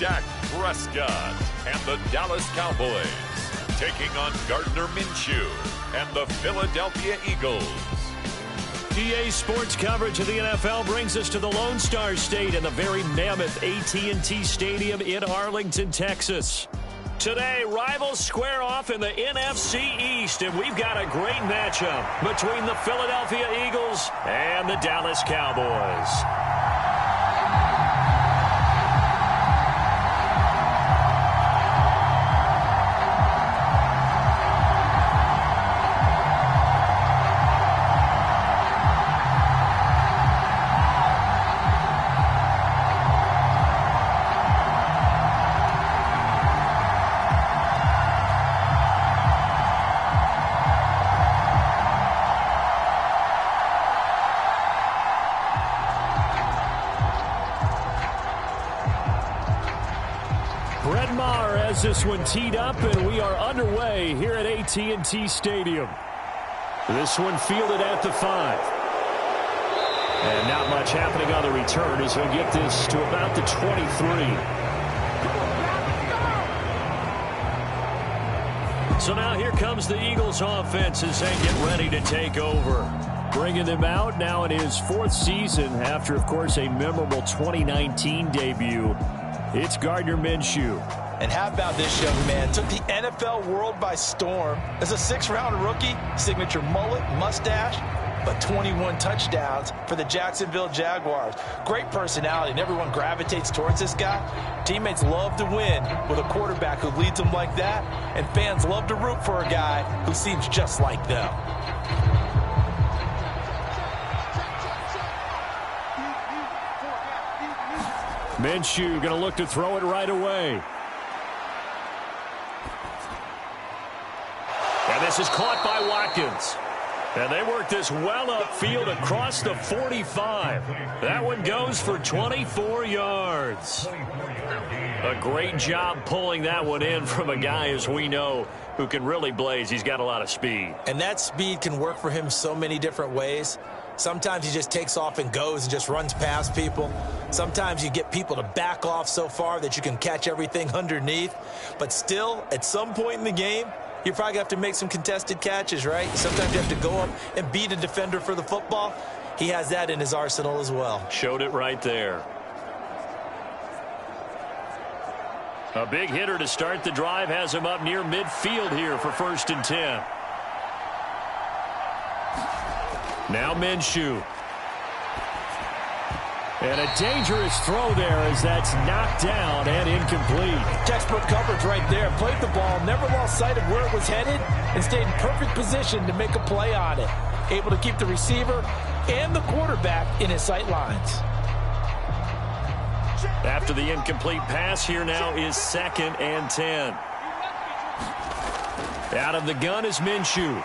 Dak Prescott and the Dallas Cowboys taking on Gardner Minshew and the Philadelphia Eagles. EA Sports coverage of the NFL brings us to the Lone Star State and the very mammoth AT&T Stadium in Arlington, Texas. Today, rivals square off in the NFC East, and we've got a great matchup between the Philadelphia Eagles and the Dallas Cowboys. This one teed up, and we are underway here at AT&T Stadium. This one fielded at the 5. And not much happening on the return as he'll get this to about the 23. So now here comes the Eagles offense as they get ready to take over. Bringing them out now in his 4th season after, of course, a memorable 2019 debut. It's Gardner Minshew. And how about this young man? Took the NFL world by storm. As a 6th-round rookie, signature mullet, mustache, but 21 touchdowns for the Jacksonville Jaguars. Great personality, and everyone gravitates towards this guy. Teammates love to win with a quarterback who leads them like that, and fans love to root for a guy who seems just like them. Minshew going to look to throw it right away. And this is caught by Watkins. And they work this well upfield across the 45. That one goes for 24 yards. A great job pulling that one in from a guy, as we know, who can really blaze. He's got a lot of speed. And that speed can work for him so many different ways. Sometimes he just takes off and goes and just runs past people. Sometimes you get people to back off so far that you can catch everything underneath. But still, at some point in the game, you probably have to make some contested catches, right? Sometimes you have to go up and beat a defender for the football. He has that in his arsenal as well. Showed it right there. A big hitter to start the drive has him up near midfield here for 1st and 10. Now Minshew. And a dangerous throw there as that's knocked down and incomplete. Textbook coverage right there. Played the ball, never lost sight of where it was headed, and stayed in perfect position to make a play on it. Able to keep the receiver and the quarterback in his sight lines. After the incomplete pass, here now is 2nd and 10. Out of the gun is Minshew.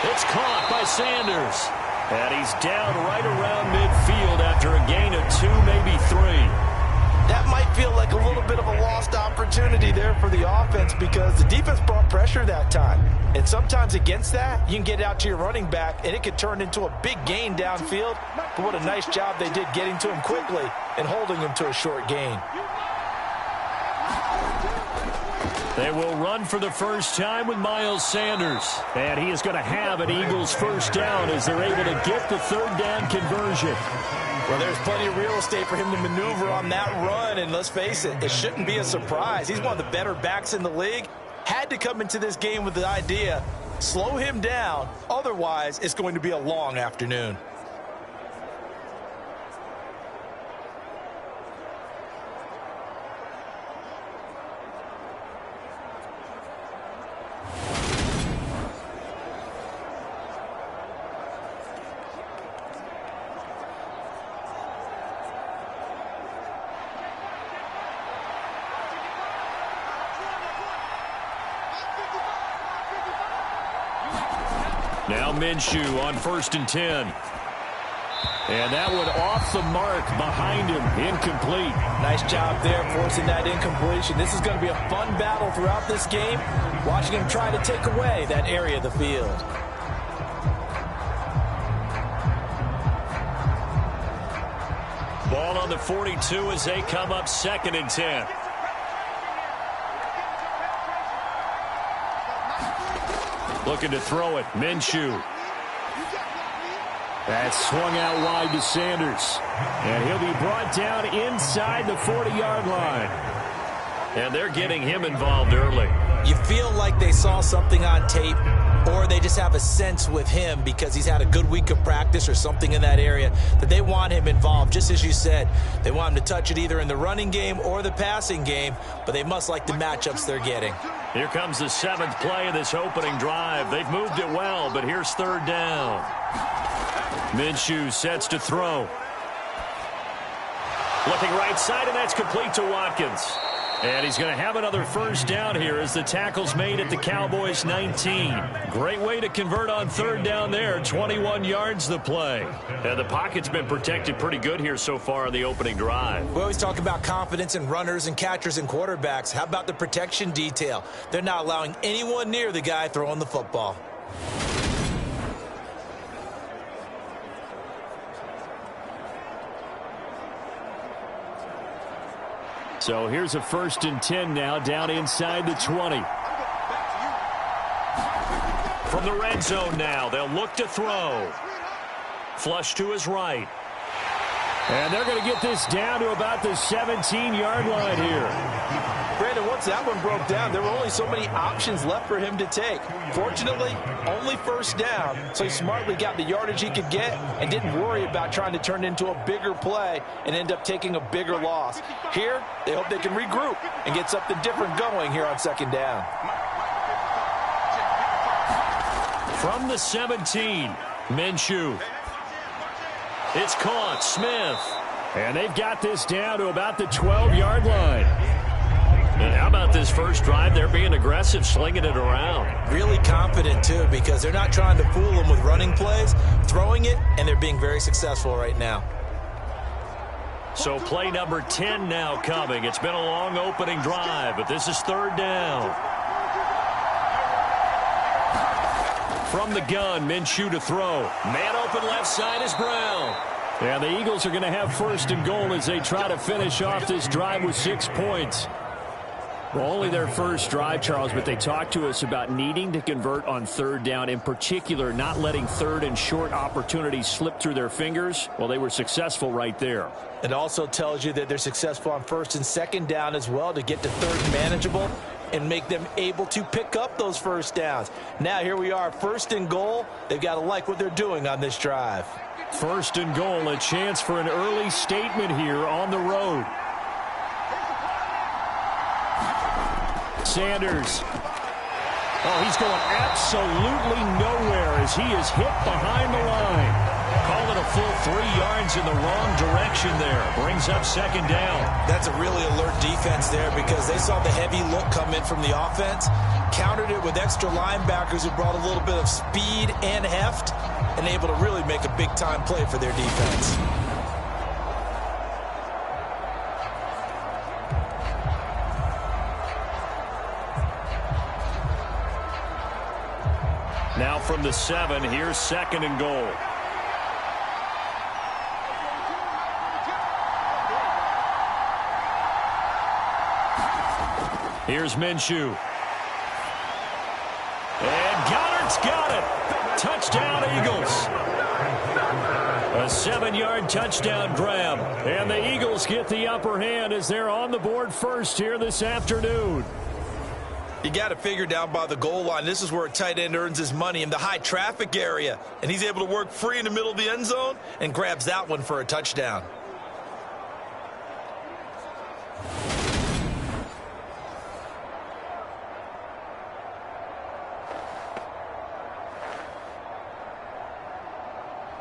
It's caught by Sanders. And he's down right around midfield after a gain of 2, maybe 3. That might feel like a little bit of a lost opportunity there for the offense because the defense brought pressure that time. And sometimes against that, you can get out to your running back, and it could turn into a big gain downfield. But what a nice job they did getting to him quickly and holding him to a short gain. They will run for the first time with Miles Sanders. And he is going to have an Eagles first down as they're able to get the 3rd down conversion. Well, there's plenty of real estate for him to maneuver on that run. And let's face it, it shouldn't be a surprise. He's one of the better backs in the league. Had to come into this game with the idea, slow him down. Otherwise, it's going to be a long afternoon. Now Minshew on 1st and 10. And that one off the mark behind him. Incomplete. Nice job there forcing that incompletion. This is going to be a fun battle throughout this game. Watching him try to take away that area of the field. Ball on on the 42 as they come up 2nd and 10. Looking to throw it. Minshew. That's swung out wide to Sanders. And he'll be brought down inside the 40-yard line. And they're getting him involved early. You feel like they saw something on tape, or they just have a sense with him because he's had a good week of practice or something in that area that they want him involved. Just as you said, they want him to touch it either in the running game or the passing game, but they must like the matchups they're getting. Here comes the 7th play of this opening drive. They've moved it well, but here's 3rd down. Minshew sets to throw. Looking right side, and that's complete to Watkins. And he's going to have another 1st down here as the tackle's made at the Cowboys 19. Great way to convert on 3rd down there. 21 yards the play. And the pocket's been protected pretty good here so far on the opening drive. We always talk about confidence in runners and catchers and quarterbacks. How about the protection detail? They're not allowing anyone near the guy throwing the football. So here's a 1st and 10 now, down inside the 20. From the red zone now, they'll look to throw. Flush to his right. And they're going to get this down to about the 17-yard line here. Brandon, once that one broke down, there were only so many options left for him to take. Fortunately, only 1st down, so he smartly got the yardage he could get and didn't worry about trying to turn it into a bigger play and end up taking a bigger loss. Here, they hope they can regroup and get something different going here on 2nd down. From the 17, Minshew. It's caught, Smith. And they've got this down to about the 12-yard line. And how about this first drive? They're being aggressive, slinging it around. Really confident, too, because they're not trying to fool them with running plays, throwing it, and they're being very successful right now. So play number 10 now coming. It's been a long opening drive, but this is 3rd down. From the gun, Minshew to throw. Man open left side is Brown. And the Eagles are going to have 1st and goal as they try to finish off this drive with 6 points. Well, only their first drive, Charles, but they talked to us about needing to convert on 3rd down, in particular not letting 3rd and short opportunities slip through their fingers. Well, they were successful right there. It also tells you that they're successful on 1st and 2nd down as well to get to 3rd manageable and make them able to pick up those 1st downs. Now here we are, 1st and goal. They've got to like what they're doing on this drive. 1st and goal, a chance for an early statement here on the road. Sanders. Oh, he's going absolutely nowhere as he is hit behind the line. Call it a full 3 yards in the wrong direction there. Brings up 2nd down. That's a really alert defense there because they saw the heavy look come in from the offense, countered it with extra linebackers who brought a little bit of speed and heft, and able to really make a big-time play for their defense. Now from the 7, here's 2nd and goal. Here's Minshew. And Goddard's got it. Touchdown, Eagles. A 7-yard touchdown grab. And the Eagles get the upper hand as they're on the board first here this afternoon. You got to figure down by the goal line. This is where a tight end earns his money, in the high traffic area. And he's able to work free in the middle of the end zone and grabs that one for a touchdown.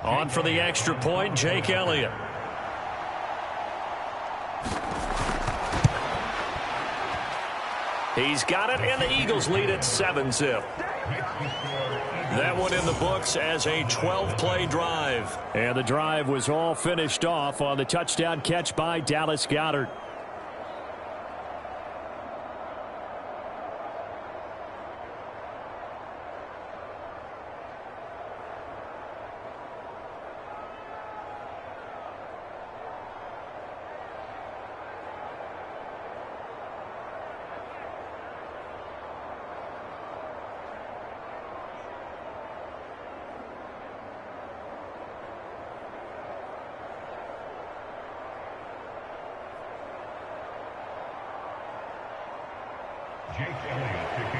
On for the extra point, Jake Elliott. He's got it, and the Eagles lead at 7-zip. That one in the books as a 12-play drive. And the drive was all finished off on the touchdown catch by Dallas Goedert.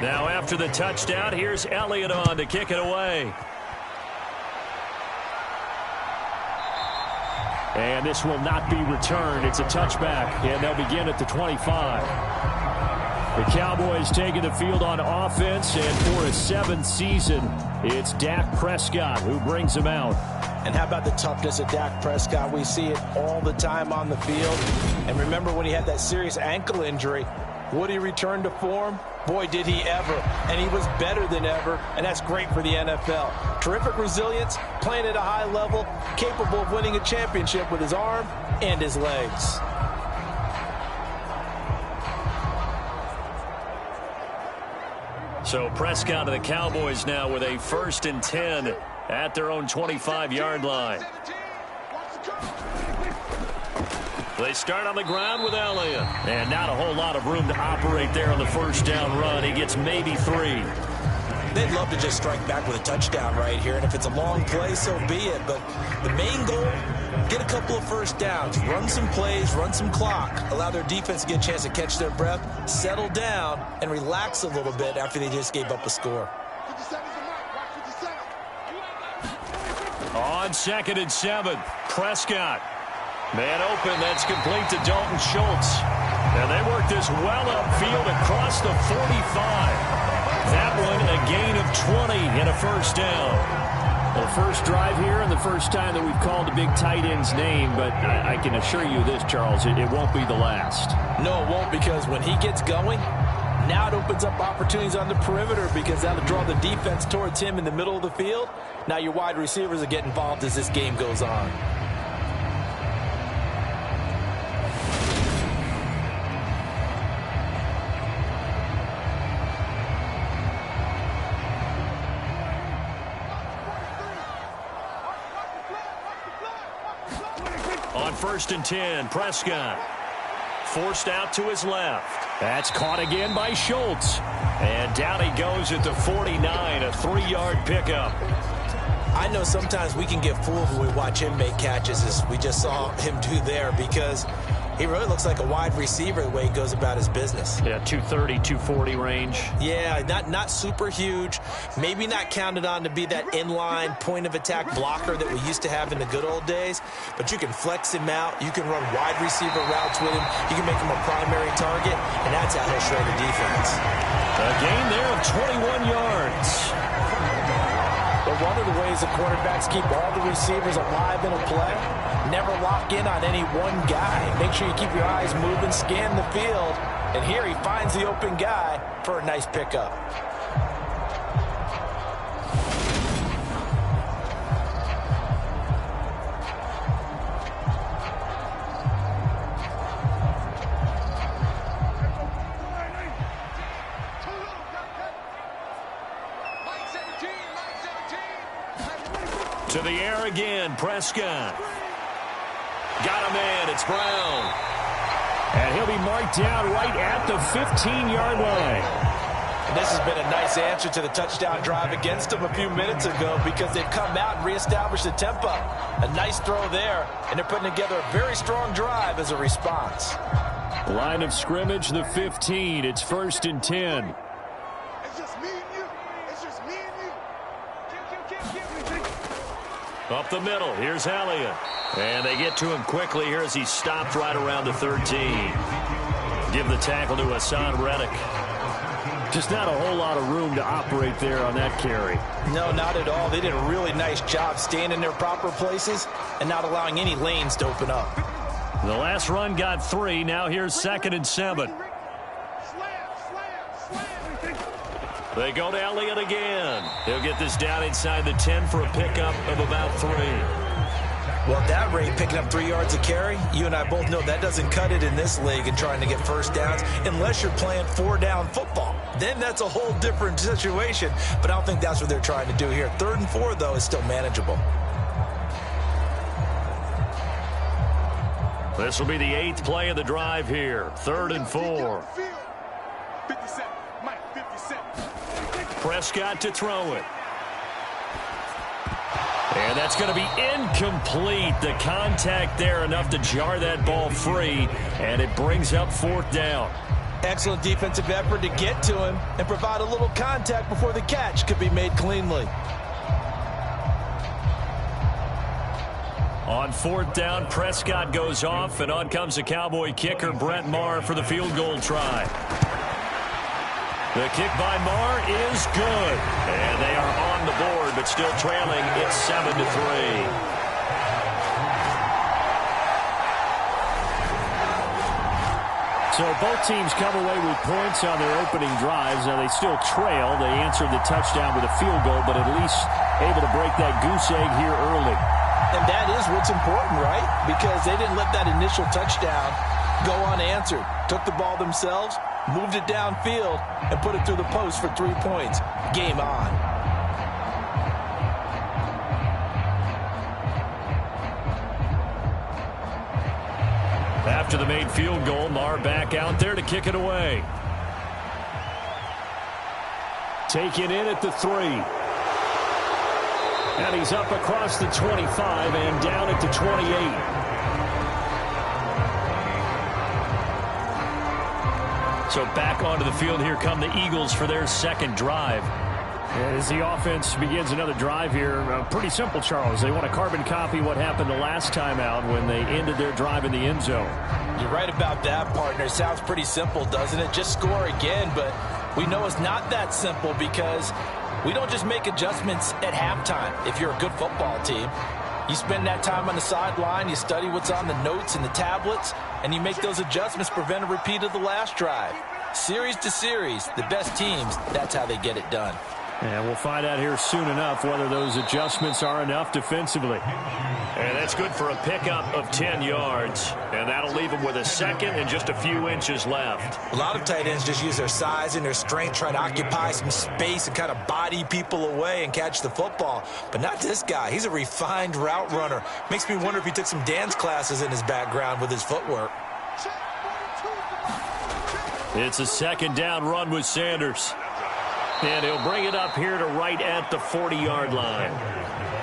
Now after the touchdown, here's Elliott on to kick it away. And this will not be returned. It's a touchback, and they'll begin at the 25. The Cowboys taking the field on offense, and for his 7th season, it's Dak Prescott who brings him out. And how about the toughness of Dak Prescott? We see it all the time on the field. And remember when he had that serious ankle injury, would he return to form? Boy, did he ever. And he was better than ever, and that's great for the NFL. Terrific resilience, playing at a high level, capable of winning a championship with his arm and his legs. So Prescott and the Cowboys now with a 1st and 10 at their own 25-yard line. They start on the ground with Elliott. And not a whole lot of room to operate there on the 1st down run. He gets maybe 3. They'd love to just strike back with a touchdown right here. And if it's a long play, so be it. But the main goal, get a couple of 1st downs. Run some plays, run some clock. Allow their defense to get a chance to catch their breath, settle down, and relax a little bit after they just gave up a score. On 2nd and 7, Prescott. Man open, that's complete to Dalton Schultz. And they work this well upfield across the 45. That one a gain of 20 and a 1st down. Well, the first drive here and the first time that we've called the big tight end's name, but I can assure you this, Charles, it won't be the last. No, it won't, because when he gets going, now it opens up opportunities on the perimeter because that'll draw the defense towards him in the middle of the field. Now your wide receivers will get involved as this game goes on. On 1st and 10, Prescott forced out to his left. That's caught again by Schultz. And down he goes at the 49, a 3-yard pickup. I know sometimes we can get fooled when we watch him make catches, as we just saw him do there, because he really looks like a wide receiver the way he goes about his business. Yeah, 230, 240 range. Yeah, not super huge. Maybe not counted on to be that inline point-of-attack blocker that we used to have in the good old days. But you can flex him out. You can run wide receiver routes with him. You can make him a primary target, and that's how he'll shred the defense. A gain there of 21 yards. But one of the ways the quarterbacks keep all the receivers alive in a play, never lock in on any one guy. Make sure you keep your eyes moving, scan the field, and here he finds the open guy for a nice pickup. To the air again, Prescott. Got a man, it's Brown. And he'll be marked down right at the 15-yard line. And this has been a nice answer to the touchdown drive against them a few minutes ago, because they've come out and reestablished the tempo. A nice throw there, and they're putting together a very strong drive as a response. Line of scrimmage, the 15. It's 1st and 10. It's just me and you. It's just me and you. Up the middle, here's Elliott. And they get to him quickly here as he stopped right around the 13. Give the tackle to Hassan Reddick. Just not a whole lot of room to operate there on that carry. No, not at all. They did a really nice job staying in their proper places and not allowing any lanes to open up. The last run got 3. Now here's 2nd and 7. They go to Elliott again. He'll get this down inside the 10 for a pickup of about 3. Well, at that rate, picking up 3 yards a carry, you and I both know that doesn't cut it in this league and trying to get 1st downs unless you're playing 4-down football. Then that's a whole different situation, but I don't think that's what they're trying to do here. 3rd and 4, though, is still manageable. This will be the 8th play of the drive here. 3rd and 4. 57, Mike, 57. Prescott to throw it. And that's going to be incomplete. The contact there enough to jar that ball free, and it brings up 4th down. Excellent defensive effort to get to him and provide a little contact before the catch could be made cleanly. On fourth down, Prescott goes off, and on comes the Cowboy kicker, Brett Maher, for the field goal try. The kick by Maher is good. And they are on the board, but still trailing. It's 7-3. So both teams come away with points on their opening drives. Now they still trail. They answered the touchdown with a field goal, but at least able to break that goose egg here early. And that is what's important, right? Because they didn't let that initial touchdown go unanswered. Took the ball themselves, moved it downfield, and put it through the post for 3 points. Game on. After the made field goal, Maher back out there to kick it away. Taken in at the 3. And he's up across the 25 and down at the 28. So back onto the field, here come the Eagles for their second drive. As the offense begins another drive here, pretty simple, Charles. They want to carbon copy what happened the last time out when they ended their drive in the end zone. You're right about that, partner. It sounds pretty simple, doesn't it? Just score again, but we know it's not that simple because we don't just make adjustments at halftime. If you're a good football team, you spend that time on the sideline, you study what's on the notes and the tablets, and you make those adjustments, prevent a repeat of the last drive. Series to series, the best teams, that's how they get it done. And we'll find out here soon enough whether those adjustments are enough defensively. And that's good for a pickup of 10 yards. And that'll leave them with a second and just a few inches left. A lot of tight ends just use their size and their strength, try to occupy some space and kind of body people away and catch the football. But not this guy. He's a refined route runner. Makes me wonder if he took some dance classes in his background with his footwork. It's a second down run with Sanders. And he'll bring it up here to right at the 40-yard line.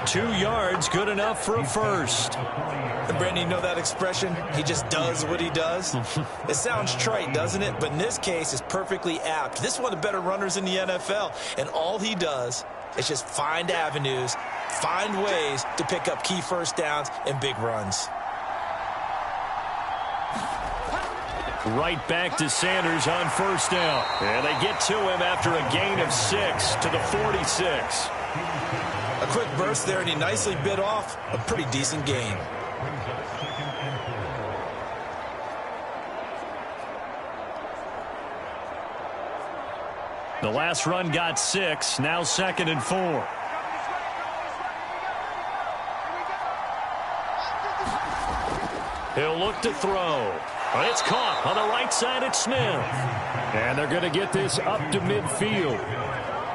2 yards, good enough for a first. And Brandon, you know that expression? He just does what he does? It sounds trite, doesn't it? But in this case, it's perfectly apt. This is one of the better runners in the NFL. And all he does is just find avenues, find ways to pick up key first downs and big runs. Right back to Sanders on first down. And they get to him after a gain of 6 to the 46. A quick burst there, and he nicely bit off a pretty decent gain. The last run got 6, now 2nd and 4. He'll look to throw. But it's caught on the right side at Smith. And they're going to get this up to midfield.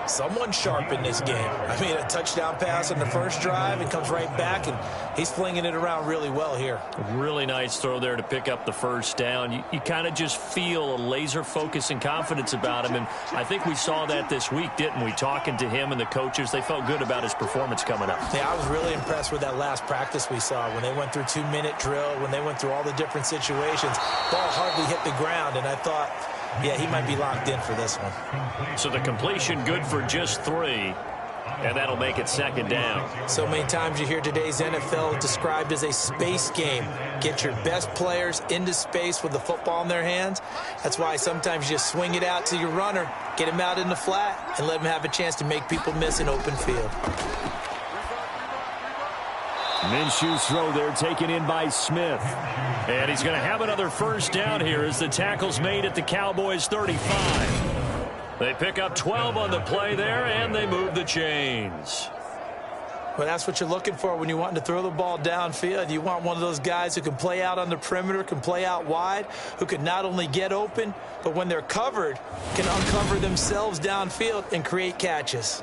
Someone sharp in this game. I mean, a touchdown pass on the first drive and comes right back, and he's flinging it around really well here. Really nice throw there to pick up the first down. You kind of just feel a laser focus and confidence about him, and I think we saw that this week, didn't we? Talking to him and the coaches, they felt good about his performance coming up. Yeah, I was really impressed with that last practice we saw when they went through 2-minute drill, when they went through all the different situations. Ball hardly hit the ground, and I thought, yeah, he might be locked in for this one. So the completion good for just 3, and that'll make it 2nd down. So many times you hear today's NFL described as a space game. Get your best players into space with the football in their hands. That's why sometimes you just swing it out to your runner, get him out in the flat, and let him have a chance to make people miss an open field. Minshew's throw there taken in by Smith. And he's going to have another first down here as the tackle's made at the Cowboys 35. They pick up 12 on the play there, and they move the chains. Well, that's what you're looking for when you want to throw the ball downfield. You want one of those guys who can play out on the perimeter, can play out wide, who can not only get open, but when they're covered, can uncover themselves downfield and create catches.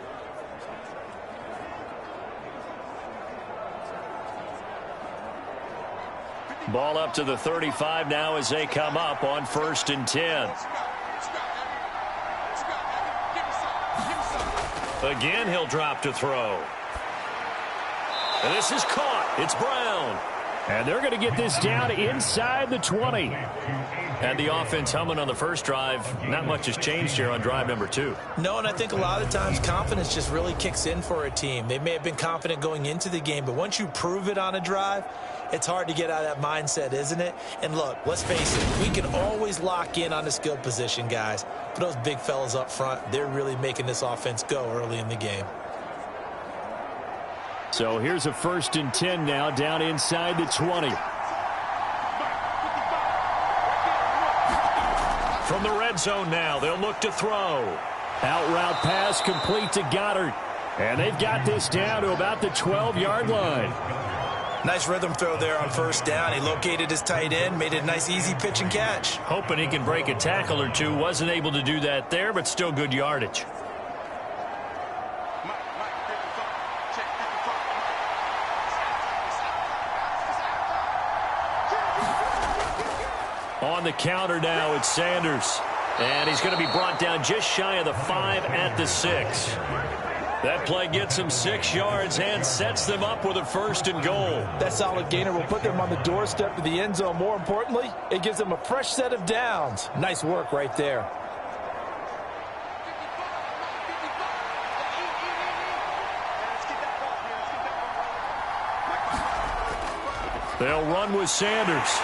Ball up to the 35 now as they come up on 1st and 10. Again, he'll drop to throw. And this is caught. It's Brown. And they're going to get this down inside the 20. Had the offense humming on the first drive. Not much has changed here on drive number 2. No, and I think a lot of times confidence just really kicks in for a team. They may have been confident going into the game, but once you prove it on a drive, it's hard to get out of that mindset, isn't it? And look, let's face it, we can always lock in on the skill position, guys. But those big fellas up front, they're really making this offense go early in the game. So here's a 1st and 10 now, down inside the 20. From the red zone now, they'll look to throw. Out route pass complete to Goddard. And they've got this down to about the 12-yard line. Nice rhythm throw there on 1st down. He located his tight end, made it a nice easy pitch and catch. Hoping he can break a tackle or two. Wasn't able to do that there, but still good yardage. On the counter now, it's Sanders. And he's going to be brought down just shy of the 5 at the 6. That play gets him 6 yards and sets them up with a 1st and goal. That solid gainer will put them on the doorstep to the end zone. More importantly, it gives them a fresh set of downs. Nice work right there. They'll run with Sanders.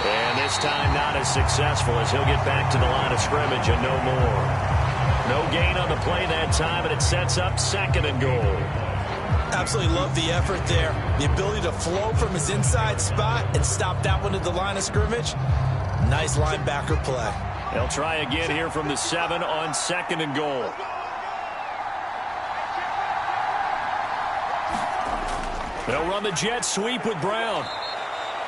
And this time not as successful as he'll get back to the line of scrimmage and no more. No gain on the play that time, and it sets up 2nd and goal. Absolutely love the effort there. The ability to flow from his inside spot and stop that one at the line of scrimmage. Nice linebacker play. They'll try again here from the 7 on 2nd and goal. They'll run the jet sweep with Brown.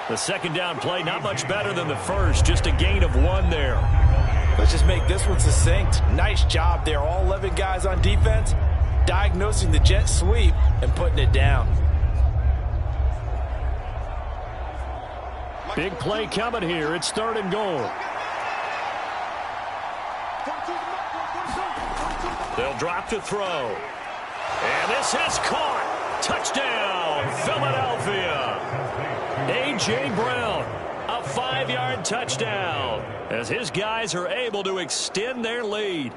The 2nd down play, not much better than the first, just a gain of 1 there. Let's just make this one succinct. Nice job there. All 11 guys on defense diagnosing the jet sweep and putting it down. Big play coming here. It's 3rd and goal. They'll drop to throw. And this is caught. Touchdown, Philadelphia. A.J. Brown, a 5-yard touchdown as his guys are able to extend their lead.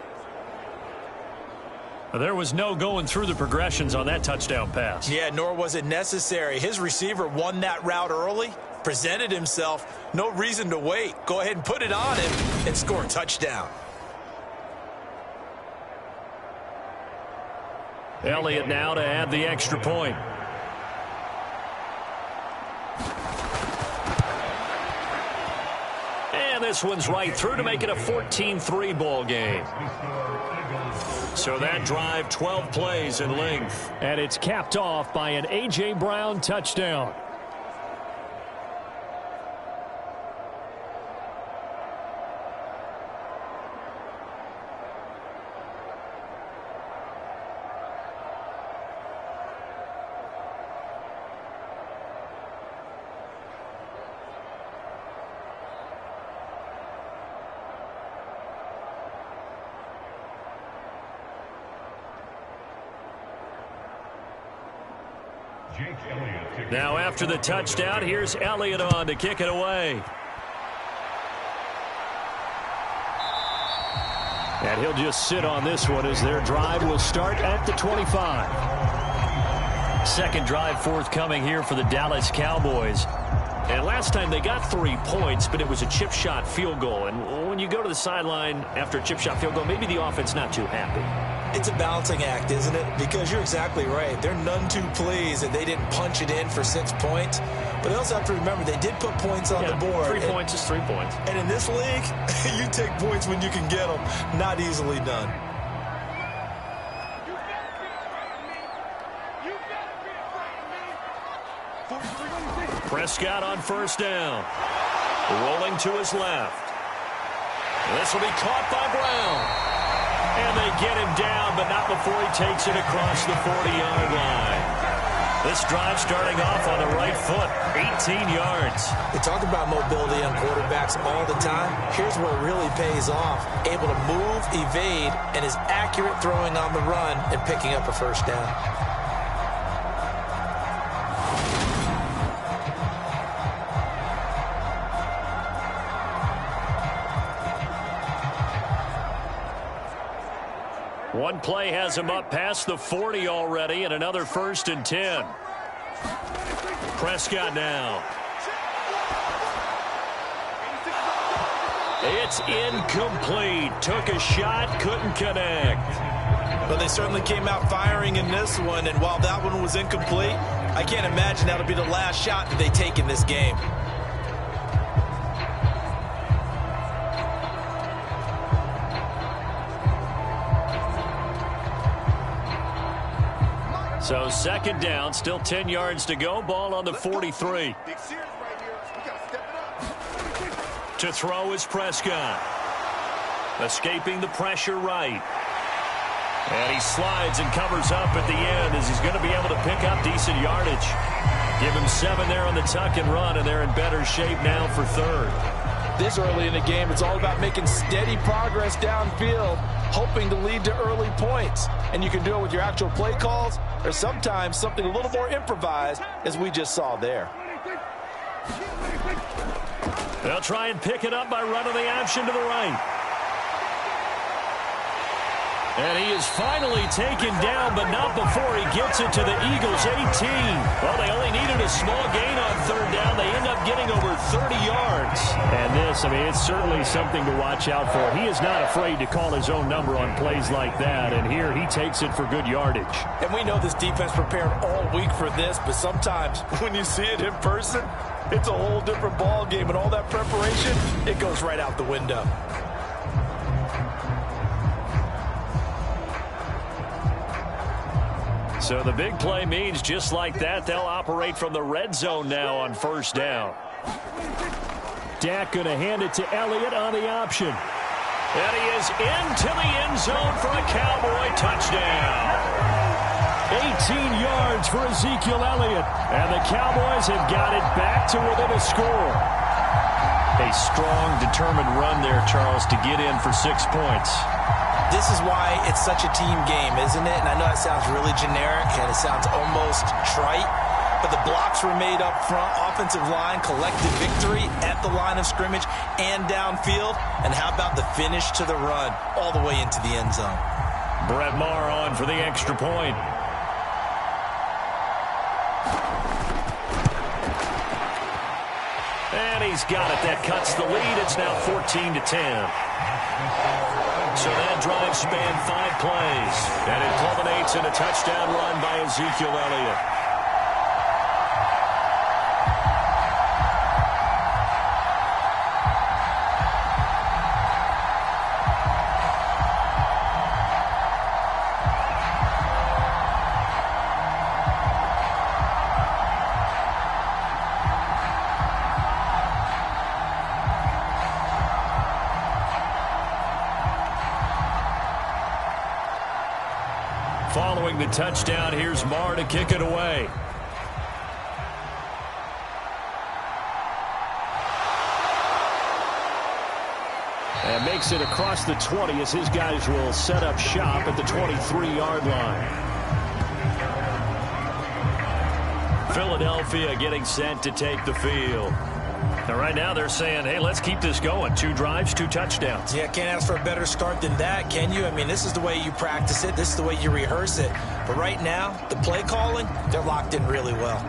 There was no going through the progressions on that touchdown pass. Yeah, nor was it necessary. His receiver won that route early, presented himself. No reason to wait. Go ahead and put it on him and score a touchdown. Elliott now to add the extra point. And this one's right through to make it a 14-3 ball game. So that drive, 12 plays in length. And it's capped off by an A.J. Brown touchdown. Now after the touchdown, here's Elliott on to kick it away. And he'll just sit on this one as their drive will start at the 25. 2nd drive forthcoming here for the Dallas Cowboys. And last time they got 3 points, but it was a chip shot field goal. And when you go to the sideline after a chip shot field goal, maybe the offense not too happy. It's a balancing act, isn't it? Because you're exactly right. They're none too pleased that they didn't punch it in for 6 points. But they also have to remember they did put points on the board. 3 points is 3 points. And in this league, you take points when you can get them. Not easily done. Prescott on 1st down. Rolling to his left. This will be caught by Brown. And they get him down, but not before he takes it across the 40-yard line. This drive starting off on the right foot, 18 yards. We talk about mobility on quarterbacks all the time. Here's where it really pays off. Able to move, evade, and is accurate throwing on the run and picking up a 1st down. One play has him up past the 40 already, and another 1st and 10. Prescott now. It's incomplete. Took a shot, couldn't connect. But they certainly came out firing in this one, and while that one was incomplete, I can't imagine that'll be the last shot that they take in this game. So 2nd down, still 10 yards to go. Ball on the 43. To throw is Prescott. Escaping the pressure right. And he slides and covers up at the end as he's going to be able to pick up decent yardage. Give him 7 there on the tuck and run, and they're in better shape now for 3rd. This early in the game, it's all about making steady progress downfield, hoping to lead to early points. And you can do it with your actual play calls, or sometimes something a little more improvised, as we just saw there. They'll try and pick it up by running the option to the right. And he is finally taken down, but not before he gets it to the Eagles' 18. Well, they only needed a small gain on 3rd down. They end up getting over 30 yards. And this, I mean, it's certainly something to watch out for. He is not afraid to call his own number on plays like that, and here he takes it for good yardage. And we know this defense prepared all week for this, but sometimes when you see it in person, it's a whole different ball game, and all that preparation, it goes right out the window. So the big play means just like that, they'll operate from the red zone now on 1st down. Dak going to hand it to Elliott on the option. And he is into the end zone for a Cowboy touchdown. 18 yards for Ezekiel Elliott. And the Cowboys have got it back to within a score. A strong, determined run there, Charles, to get in for 6 points. This is why it's such a team game, isn't it? And I know that sounds really generic and it sounds almost trite, but the blocks were made up front. Offensive line collected victory at the line of scrimmage and downfield. And how about the finish to the run all the way into the end zone? Brett Maher on for the extra point. And he's got it. That cuts the lead. It's now 14-10. So that drive spanned 5 plays, and it culminates in a touchdown run by Ezekiel Elliott. Following the touchdown, here's Maher to kick it away. And makes it across the 20 as his guys will set up shop at the 23-yard line. Philadelphia getting set to take the field. And right now they're saying, hey, let's keep this going. 2 drives, 2 touchdowns. Yeah, can't ask for a better start than that, can you? I mean, this is the way you practice it. This is the way you rehearse it. But right now, the play calling, they're locked in really well.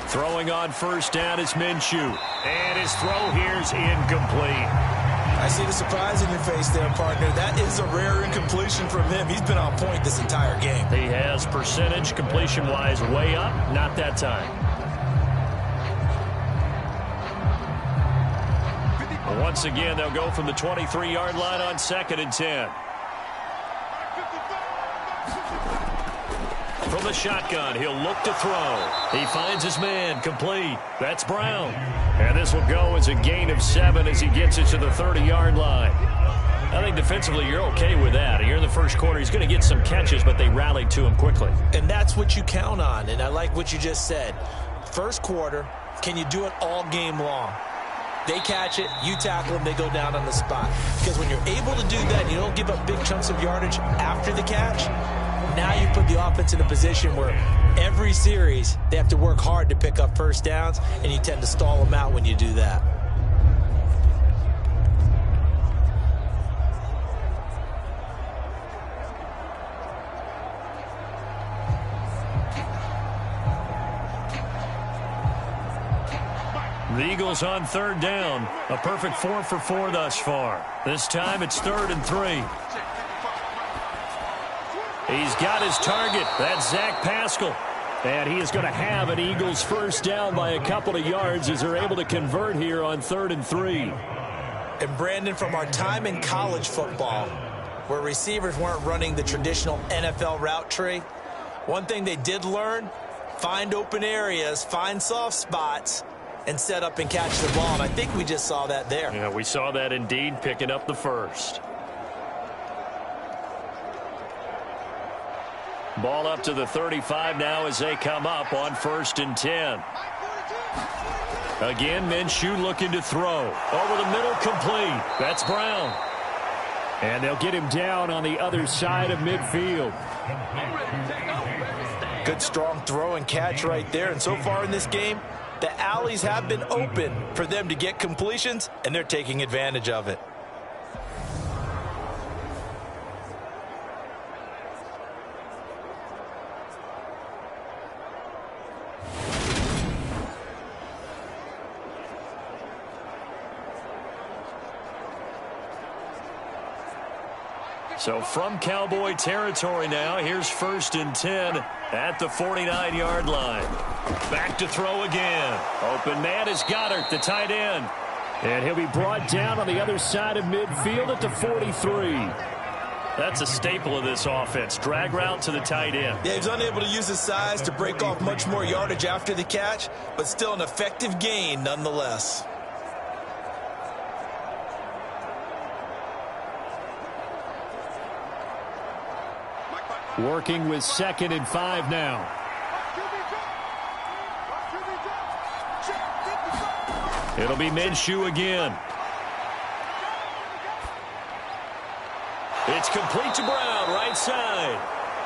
Throwing on 1st down is Minshew. And his throw here's incomplete. I see the surprise in your face there, partner. That is a rare incompletion from him. He's been on point this entire game. He has percentage completion-wise way up. Not that time. Once again, they'll go from the 23-yard line on 2nd and 10. From the shotgun, he'll look to throw. He finds his man, complete. That's Brown. And this will go as a gain of 7 as he gets it to the 30-yard line. I think defensively you're okay with that. Here in the first quarter, he's going to get some catches, but they rallied to him quickly. And that's what you count on, and I like what you just said. First quarter, can you do it all game long? They catch it, you tackle them, they go down on the spot. Because when you're able to do that, you don't give up big chunks of yardage after the catch, now you put the offense in a position where every series they have to work hard to pick up first downs, and you tend to stall them out when you do that. The Eagles on third down. A perfect 4 for 4 thus far. This time it's 3rd and 3. He's got his target. That's Zach Pascal. And he is going to have an Eagles first down by a couple of yards as they're able to convert here on 3rd and 3. And Brandon, from our time in college football, where receivers weren't running the traditional NFL route tree, one thing they did learn, find open areas, find soft spots, and set up and catch the ball. And I think we just saw that there. Yeah, we saw that indeed, picking up the first. Ball up to the 35 now as they come up on 1st and 10. Again, Minshew looking to throw. Over the middle, complete. That's Brown. And they'll get him down on the other side of midfield. Good strong throw and catch right there. And so far in this game, the alleys have been open for them to get completions, and they're taking advantage of it. So from Cowboy territory now, here's 1st and 10 at the 49-yard line. Back to throw again. Open man is Goddard, the tight end. And he'll be brought down on the other side of midfield at the 43. That's a staple of this offense. Drag route to the tight end. Yeah, he's unable to use his size to break off much more yardage after the catch, but still an effective gain nonetheless. Working with 2nd and 5 now. It'll be Minshew again. It's complete to Brown, right side.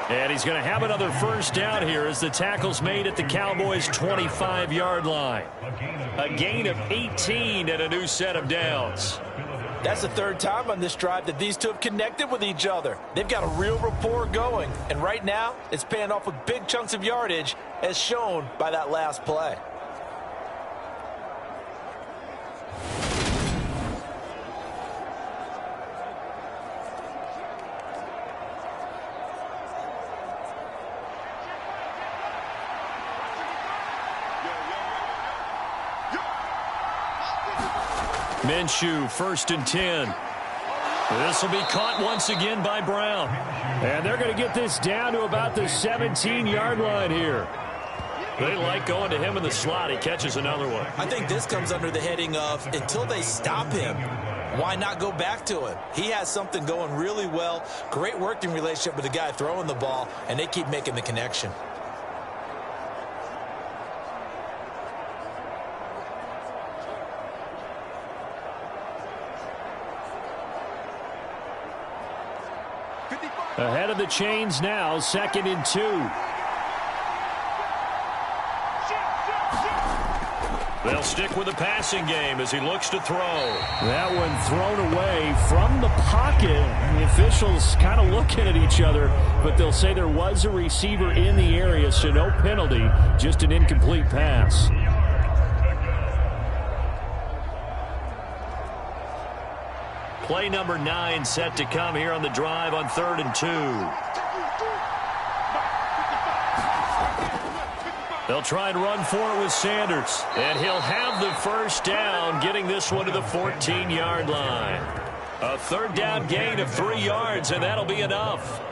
And he's going to have another first down here as the tackle's made at the Cowboys' 25-yard line. A gain of 18 and a new set of downs. That's the 3rd time on this drive that these two have connected with each other. They've got a real rapport going. And right now, it's paying off with big chunks of yardage, as shown by that last play. Minshew, 1st and 10. This will be caught once again by Brown. And they're going to get this down to about the 17-yard line here. They like going to him in the slot. He catches another one. I think this comes under the heading of, until they stop him, why not go back to him? He has something going really well. Great working relationship with the guy throwing the ball, and they keep making the connection. Ahead of the chains now, 2nd and 2. They'll stick with the passing game as he looks to throw. That one thrown away from the pocket. The officials kind of looking at each other, but they'll say there was a receiver in the area, so no penalty, just an incomplete pass. Play number 9 set to come here on the drive on 3rd and 2. They'll try and run for it with Sanders. And he'll have the first down, getting this one to the 14-yard line. A 3rd down gain of 3 yards, and that'll be enough.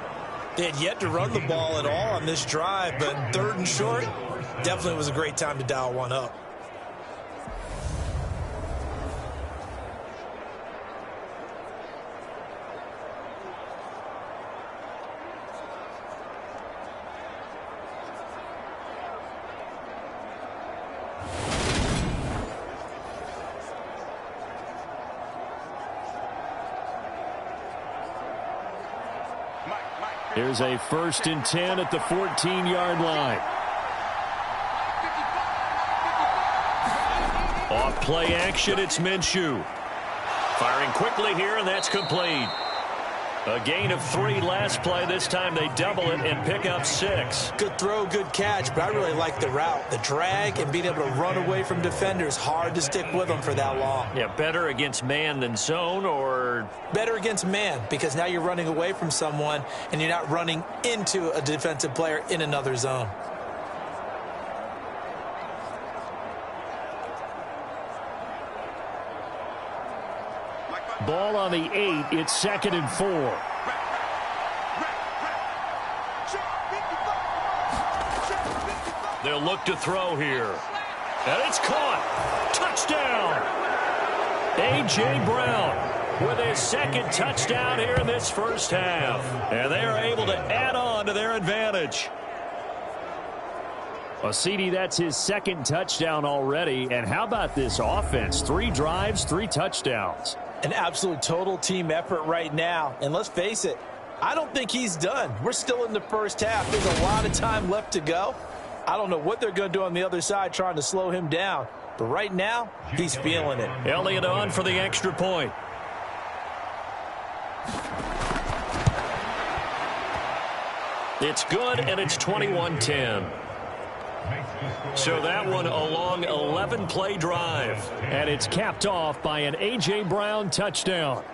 They had yet to run the ball at all on this drive, but 3rd and short, definitely was a great time to dial one up. Here's a 1st and 10 at the 14-yard line. Off play action, it's Minshew. Firing quickly here, and that's complete. A gain of 3 last play. This time they double it and pick up 6. Good throw, good catch, but I really like the route. The drag and being able to run away from defenders. Hard to stick with them for that long. Yeah, better against man than zone, or? Better against man, because now you're running away from someone and you're not running into a defensive player in another zone. Ball on the 8. It's 2nd and 4. They'll look to throw here. And it's caught. Touchdown. A.J. Brown with his 2nd touchdown here in this first half. And they are able to add on to their advantage. Well, CD, that's his 2nd touchdown already. And how about this offense? 3 drives, 3 touchdowns. An absolute total team effort right now. And let's face it, I don't think he's done. We're still in the first half. There's a lot of time left to go. I don't know what they're going to do on the other side trying to slow him down. But right now, he's feeling it. Elliott on for the extra point. It's good, and it's 21-10. So that one a long 11-play drive. And it's capped off by an A.J. Brown touchdown.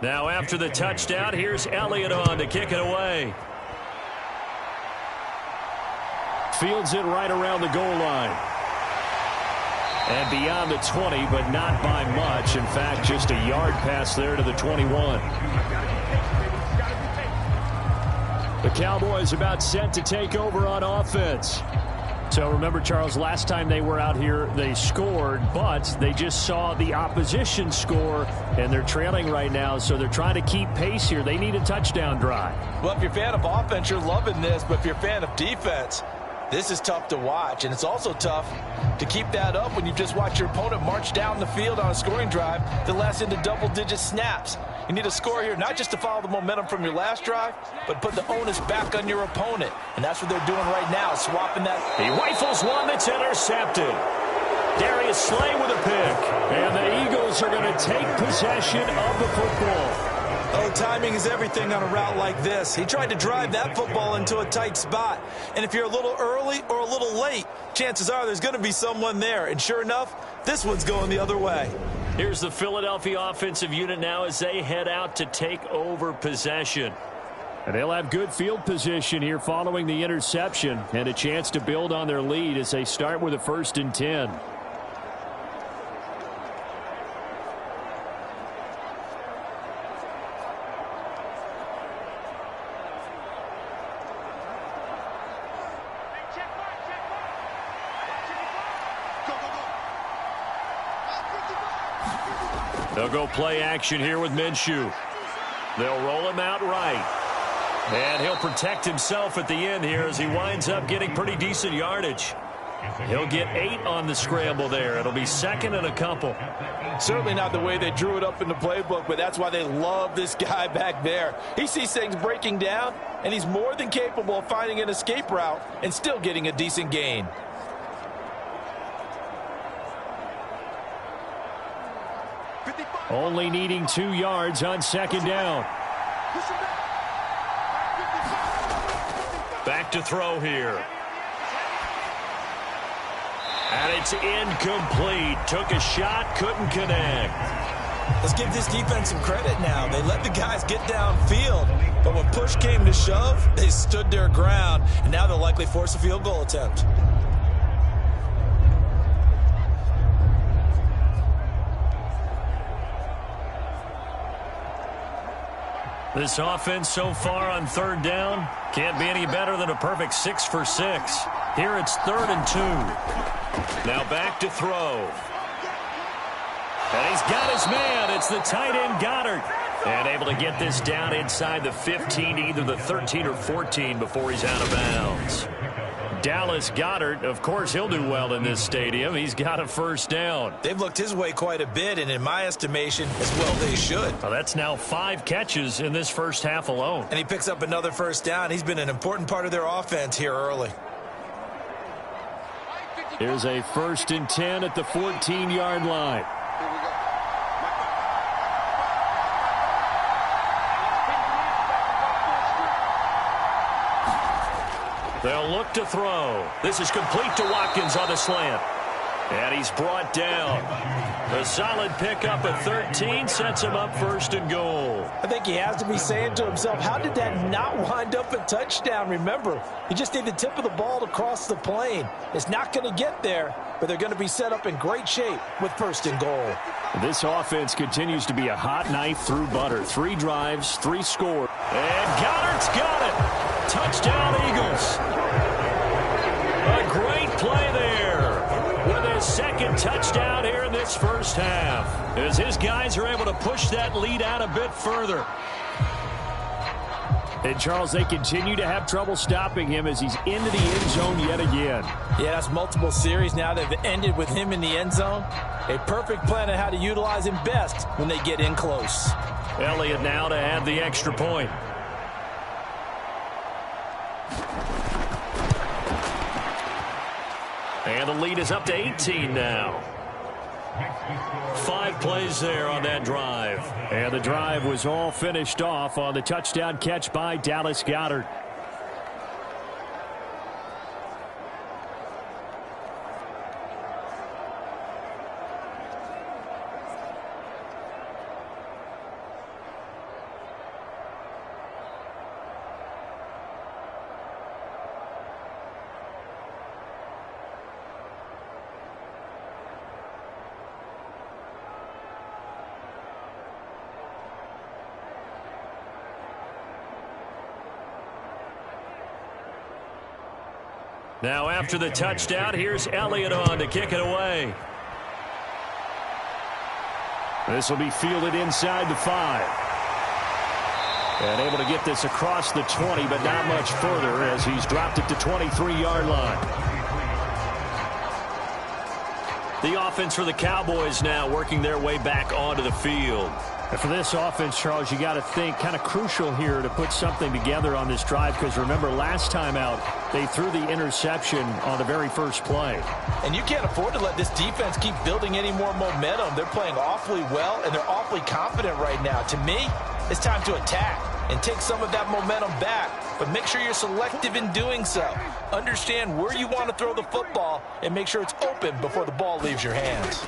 Now after the touchdown, here's Elliott on to kick it away. Fields it right around the goal line. And beyond the 20, but not by much. In fact, just a yard pass there to the 21. The Cowboys about set to take over on offense. So remember, Charles, last time they were out here, they scored, but they just saw the opposition score, and they're trailing right now, so they're trying to keep pace here. They need a touchdown drive. Well, if you're a fan of offense, you're loving this, but if you're a fan of defense, this is tough to watch, and it's also tough to keep that up when you just watch your opponent march down the field on a scoring drive that lasts into double-digit snaps. You need a score here, not just to follow the momentum from your last drive, but put the onus back on your opponent. And that's what they're doing right now, swapping that. He rifles one that's intercepted. Darius Slay with a pick. And the Eagles are going to take possession of the football. Oh, timing is everything on a route like this. He tried to drive that football into a tight spot. And if you're a little early or a little late, chances are there's going to be someone there. And sure enough, this one's going the other way. Here's the Philadelphia offensive unit now as they head out to take over possession. And they'll have good field position here following the interception and a chance to build on their lead as they start with a 1st and 10. They'll go play action here with Minshew. They'll roll him out right. And he'll protect himself at the end here as he winds up getting pretty decent yardage. He'll get 8 on the scramble there. It'll be 2nd and a couple. Certainly not the way they drew it up in the playbook, but that's why they love this guy back there. He sees things breaking down, and he's more than capable of finding an escape route and still getting a decent gain. Only needing 2 yards on 2nd down. Back to throw here. And it's incomplete. Took a shot, couldn't connect. Let's give this defense some credit now. They let the guys get downfield, but when push came to shove, they stood their ground, and now they'll likely force a field goal attempt. This offense so far on third down can't be any better than a perfect 6 for 6. Here it's 3rd and 2. Now back to throw. And he's got his man. It's the tight end Goddard. And able to get this down inside the 15, either the 13 or 14 before he's out of bounds. Dallas Goedert, of course, he'll do well in this stadium. He's got a first down. They've looked his way quite a bit, and in my estimation, as well they should. Well, that's now 5 catches in this first half alone. And he picks up another first down. He's been an important part of their offense here early. Here's a 1st and 10 at the 14-yard line. They'll look to throw. This is complete to Watkins on the slant. And he's brought down. A solid pickup at 13 sets him up 1st and goal. I think he has to be saying to himself, how did that not wind up a touchdown? Remember, you just need the tip of the ball to cross the plane. It's not going to get there, but they're going to be set up in great shape with 1st and goal. This offense continues to be a hot knife through butter. 3 drives, 3 scores. And Goddard's got it. Touchdown, Eagles. A great play there with his 2nd touchdown here in this first half, as his guys are able to push that lead out a bit further. And, Charles, they continue to have trouble stopping him as he's into the end zone yet again. Yeah, that's multiple series now that have ended with him in the end zone. A perfect plan on how to utilize him best when they get in close. Elliott now to add the extra point. And the lead is up to 18 now. 5 plays there on that drive. And the drive was all finished off on the touchdown catch by Dallas Goedert. Now after the touchdown, here's Elliott on to kick it away. This will be fielded inside the 5. And able to get this across the 20, but not much further as he's dropped it to 23-yard line. The offense for the Cowboys now working their way back onto the field. And for this offense, Charles, you got to think kind of crucial here to put something together on this drive, because remember last time out they threw the interception on the very first play. And you can't afford to let this defense keep building any more momentum. They're playing awfully well, and they're awfully confident right now. To me, it's time to attack and take some of that momentum back, but make sure you're selective in doing so. Understand where you want to throw the football and make sure it's open before the ball leaves your hands.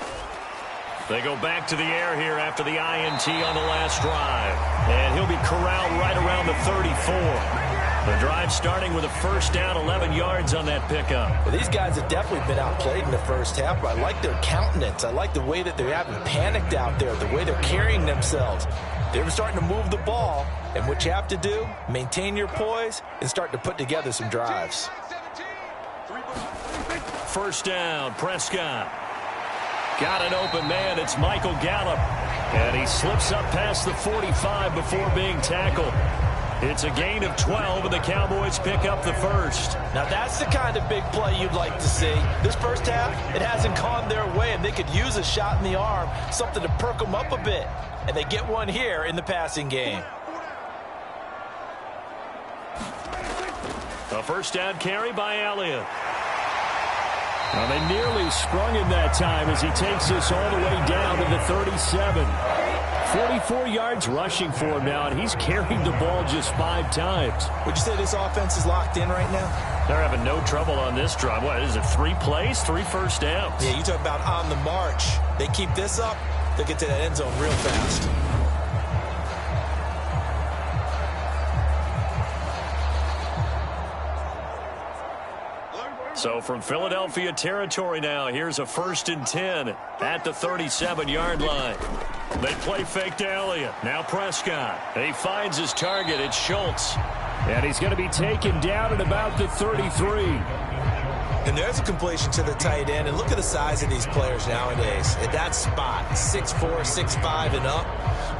They go back to the air here after the INT on the last drive. And he'll be corralled right around the 34. The drive starting with a first down, 11 yards on that pickup. Well, these guys have definitely been outplayed in the first half, but I like their countenance. I like the way that they haven't panicked out there, the way they're carrying themselves. They're starting to move the ball, and what you have to do, maintain your poise and start to put together some drives. First down, Prescott. Got an open man. It's Michael Gallup. And he slips up past the 45 before being tackled. It's a gain of 12, and the Cowboys pick up the first. Now that's the kind of big play you'd like to see. This first half, it hasn't gone their way, and they could use a shot in the arm, something to perk them up a bit. And they get one here in the passing game. A first down carry by Elliott. Well, they nearly sprung him that time as he takes this all the way down to the 37. 44 yards rushing for him now, and he's carried the ball just 5 times. Would you say this offense is locked in right now? They're having no trouble on this drive. What is it, 3 plays, 3 first downs? Yeah, you talk about on the march. They keep this up, they'll get to that end zone real fast. So from Philadelphia territory now, here's a 1st and 10 at the 37-yard line. They play fake to Elliott. Now Prescott. He finds his target. It's Schultz. And he's going to be taken down at about the 33. And there's a completion to the tight end. And look at the size of these players nowadays. At that spot, 6'4", 6'5", and up.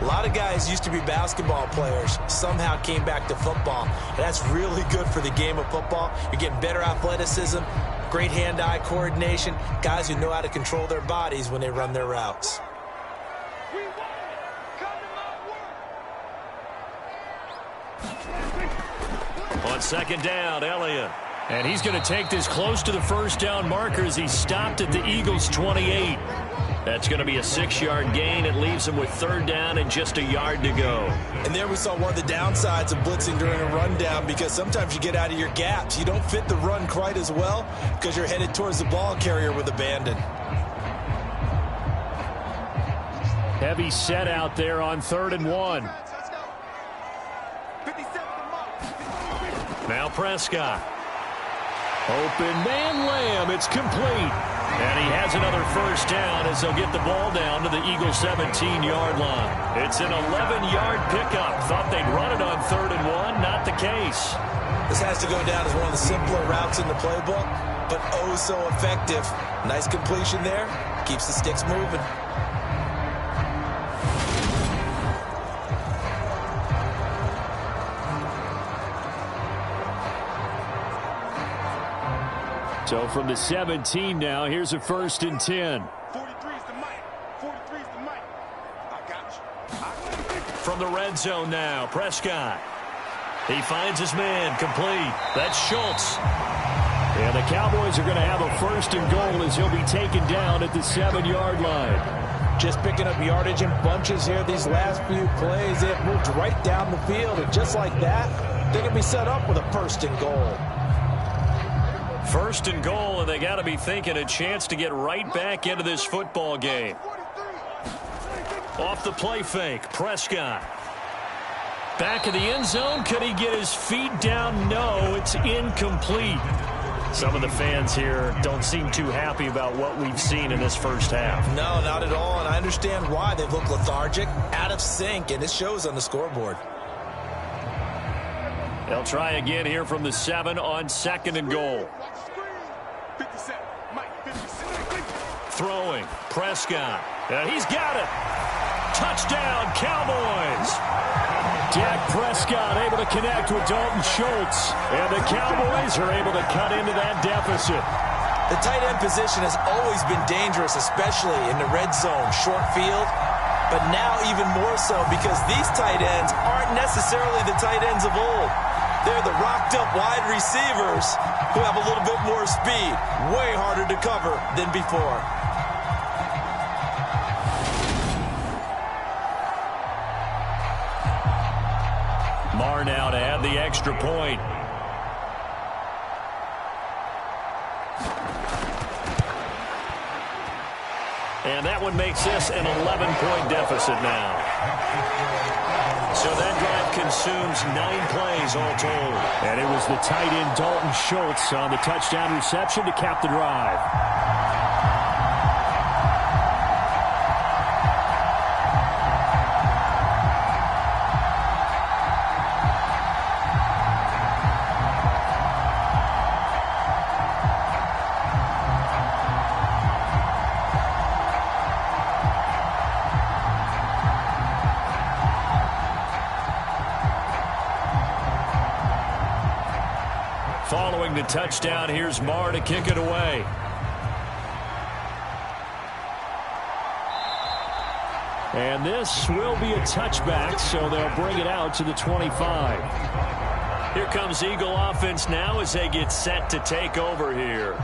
A lot of guys used to be basketball players, somehow came back to football. And that's really good for the game of football. You're getting better athleticism, great hand-eye coordination, guys who know how to control their bodies when they run their routes. On second down, Elliott. And he's going to take this close to the first down markers. He stopped at the Eagles' 28. That's going to be a 6-yard gain. It leaves him with third down and just a yard to go. And there we saw one of the downsides of blitzing during a rundown, because sometimes you get out of your gaps. You don't fit the run quite as well because you're headed towards the ball carrier with abandon. Heavy set out there on 3rd and 1. Now Prescott. Open man Lamb. It's complete. And he has another first down as they'll get the ball down to the Eagles' 17-yard line. It's an 11-yard pickup. Thought they'd run it on 3rd and 1. Not the case. This has to go down as one of the simpler routes in the playbook, but oh so effective. Nice completion there. Keeps the sticks moving. So from the 17 now, here's a 1st and 10. 43's the mic. 43's the mic. I got you. From the red zone now, Prescott. He finds his man, complete. That's Schultz. And the Cowboys are going to have a 1st and goal as he'll be taken down at the 7-yard line. Just picking up yardage in bunches here these last few plays. It moved right down the field, and just like that, they can be set up with a 1st and goal. 1st and goal, and they got to be thinking a chance to get right back into this football game. Off the play fake, Prescott. Back in the end zone. Could he get his feet down? No, it's incomplete. Some of the fans here don't seem too happy about what we've seen in this first half. No, not at all, and I understand why. They look lethargic, out of sync, and it shows on the scoreboard. They'll try again here from the 7 on 2nd and goal. 57. Mike, 57. Throwing, Prescott. And he's got it. Touchdown, Cowboys. Dak Prescott able to connect with Dalton Schultz. And the Cowboys are able to cut into that deficit. The tight end position has always been dangerous, especially in the red zone, short field. But now even more so, because these tight ends aren't necessarily the tight ends of old. They're the rocked-up wide receivers who have a little bit more speed. Way harder to cover than before. Marr now to add the extra point. And that one makes this an 11-point deficit now. So that drive consumes 9 plays all told. And it was the tight end Dalton Schultz on the touchdown reception to cap the drive. Following the touchdown, here's Marr to kick it away. And this will be a touchback, so they'll bring it out to the 25. Here comes Eagle offense now as they get set to take over here.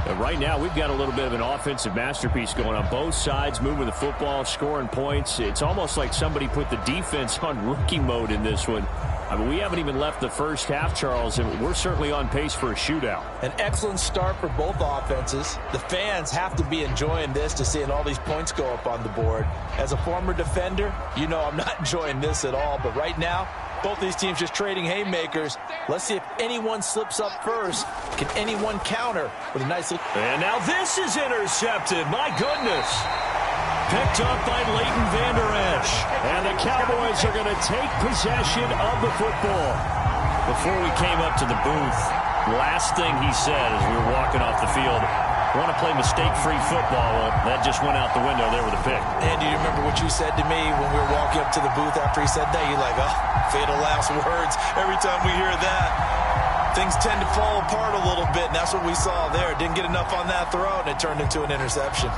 And right now, we've got a little bit of an offensive masterpiece going on both sides, moving the football, scoring points. It's almost like somebody put the defense on rookie mode in this one. I mean, we haven't even left the first half, Charles, and we're certainly on pace for a shootout. An excellent start for both offenses. The fans have to be enjoying this, to seeing all these points go up on the board. As a former defender, you know I'm not enjoying this at all. But right now, both these teams just trading haymakers. Let's see if anyone slips up first. Can anyone counter with a nice look? And now this is intercepted. My goodness. picked up by Leighton Vander Esch. And the Cowboys are going to take possession of the football. Before we came up to the booth, last thing he said as we were walking off the field, want to play mistake-free football. Well, that just went out the window there with a pick. And do you remember what you said to me when we were walking up to the booth after he said that? You're like, oh, fatal last words. Every time we hear that, things tend to fall apart a little bit, and that's what we saw there. Didn't get enough on that throw, and it turned into an interception.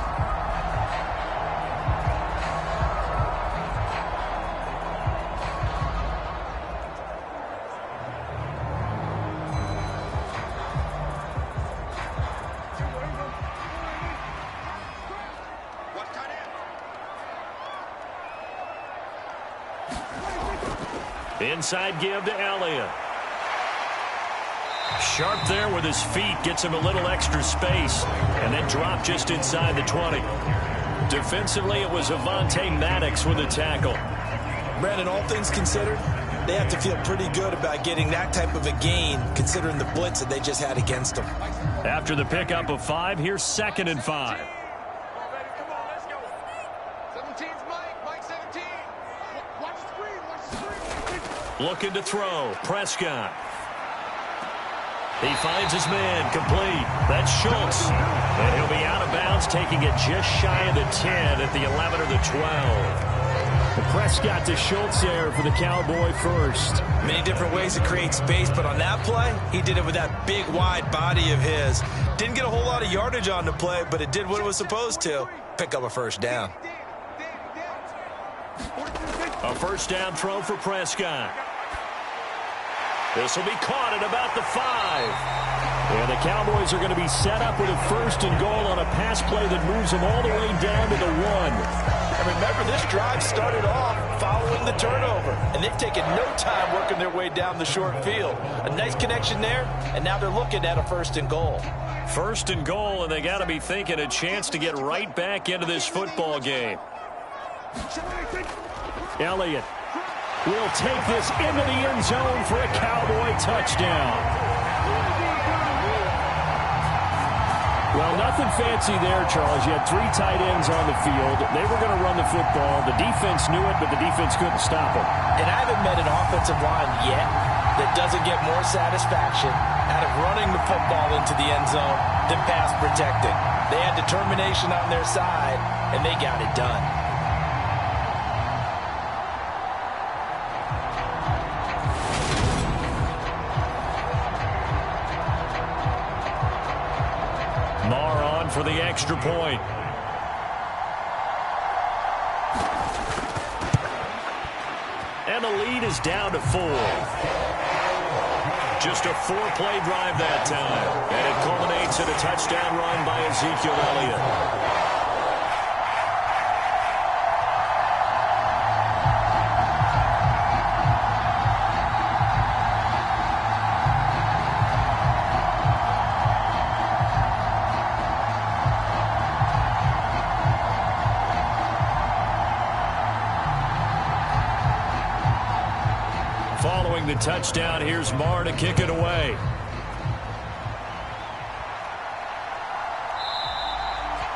Inside give to Elliott. Sharp there with his feet. Gets him a little extra space. And then drop just inside the 20. Defensively, it was Avonte Maddox with a tackle. Brandon, all things considered, they have to feel pretty good about getting that type of a gain, considering the blitz that they just had against them. After the pickup of 5, here's 2nd and 5. Looking to throw. Prescott. He finds his man. Complete. That's Schultz. And he'll be out of bounds, taking it just shy of the 10 at the 11 or the 12. The Prescott to Schultz there for the Cowboy first. Many different ways to create space, but on that play, he did it with that big, wide body of his. Didn't get a whole lot of yardage on the play, but it did what it was supposed to. Pick up a first down. A first down throw for Prescott. This will be caught at about the 5. And the Cowboys are going to be set up with a 1st and goal on a pass play that moves them all the way down to the 1. And remember, this drive started off following the turnover, and they've taken no time working their way down the short field. A nice connection there, and now they're looking at a 1st and goal. 1st and goal, and they got to be thinking a chance to get right back into this football game. Elliott will take this into the end zone for a Cowboy touchdown. Well, nothing fancy there, Charles. You had 3 tight ends on the field. They were going to run the football. The defense knew it, but the defense couldn't stop it. And I haven't met an offensive line yet that doesn't get more satisfaction out of running the football into the end zone than pass protecting. They had determination on their side, and they got it done. For the extra point. And the lead is down to 4. Just a 4-play drive that time. And it culminates in a touchdown run by Ezekiel Elliott. Following the touchdown, here's Marr to kick it away.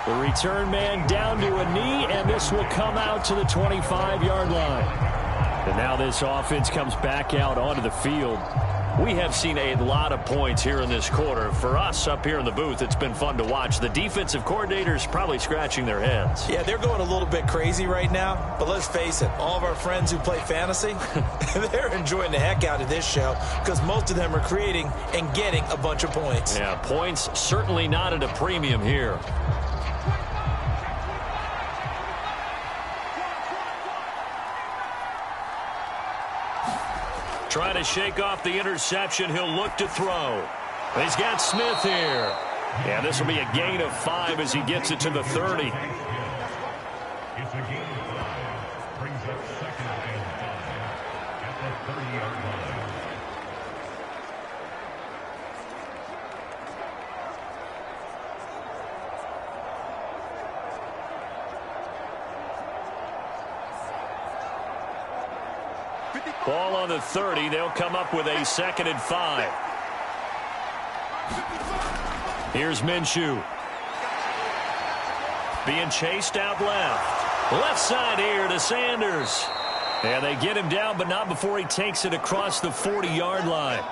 The return man down to a knee, and this will come out to the 25-yard line. And now this offense comes back out onto the field. We have seen a lot of points here in this quarter. For us up here in the booth, it's been fun to watch. The defensive coordinators probably scratching their heads. Yeah, they're going a little bit crazy right now. But let's face it, all of our friends who play fantasy, they're enjoying the heck out of this show because most of them are creating and getting a bunch of points. Yeah, points certainly not at a premium here. Trying to shake off the interception. He'll look to throw. He's got Smith here. Yeah, this will be a gain of 5 as he gets it to the 30. It's a gain of 5. Brings up 2nd and 5 at the 30-yard line. Ball on the 30. They'll come up with a 2nd and 5. Here's Minshew. Being chased out left. Left side here to Sanders. And they get him down, but not before he takes it across the 40-yard line.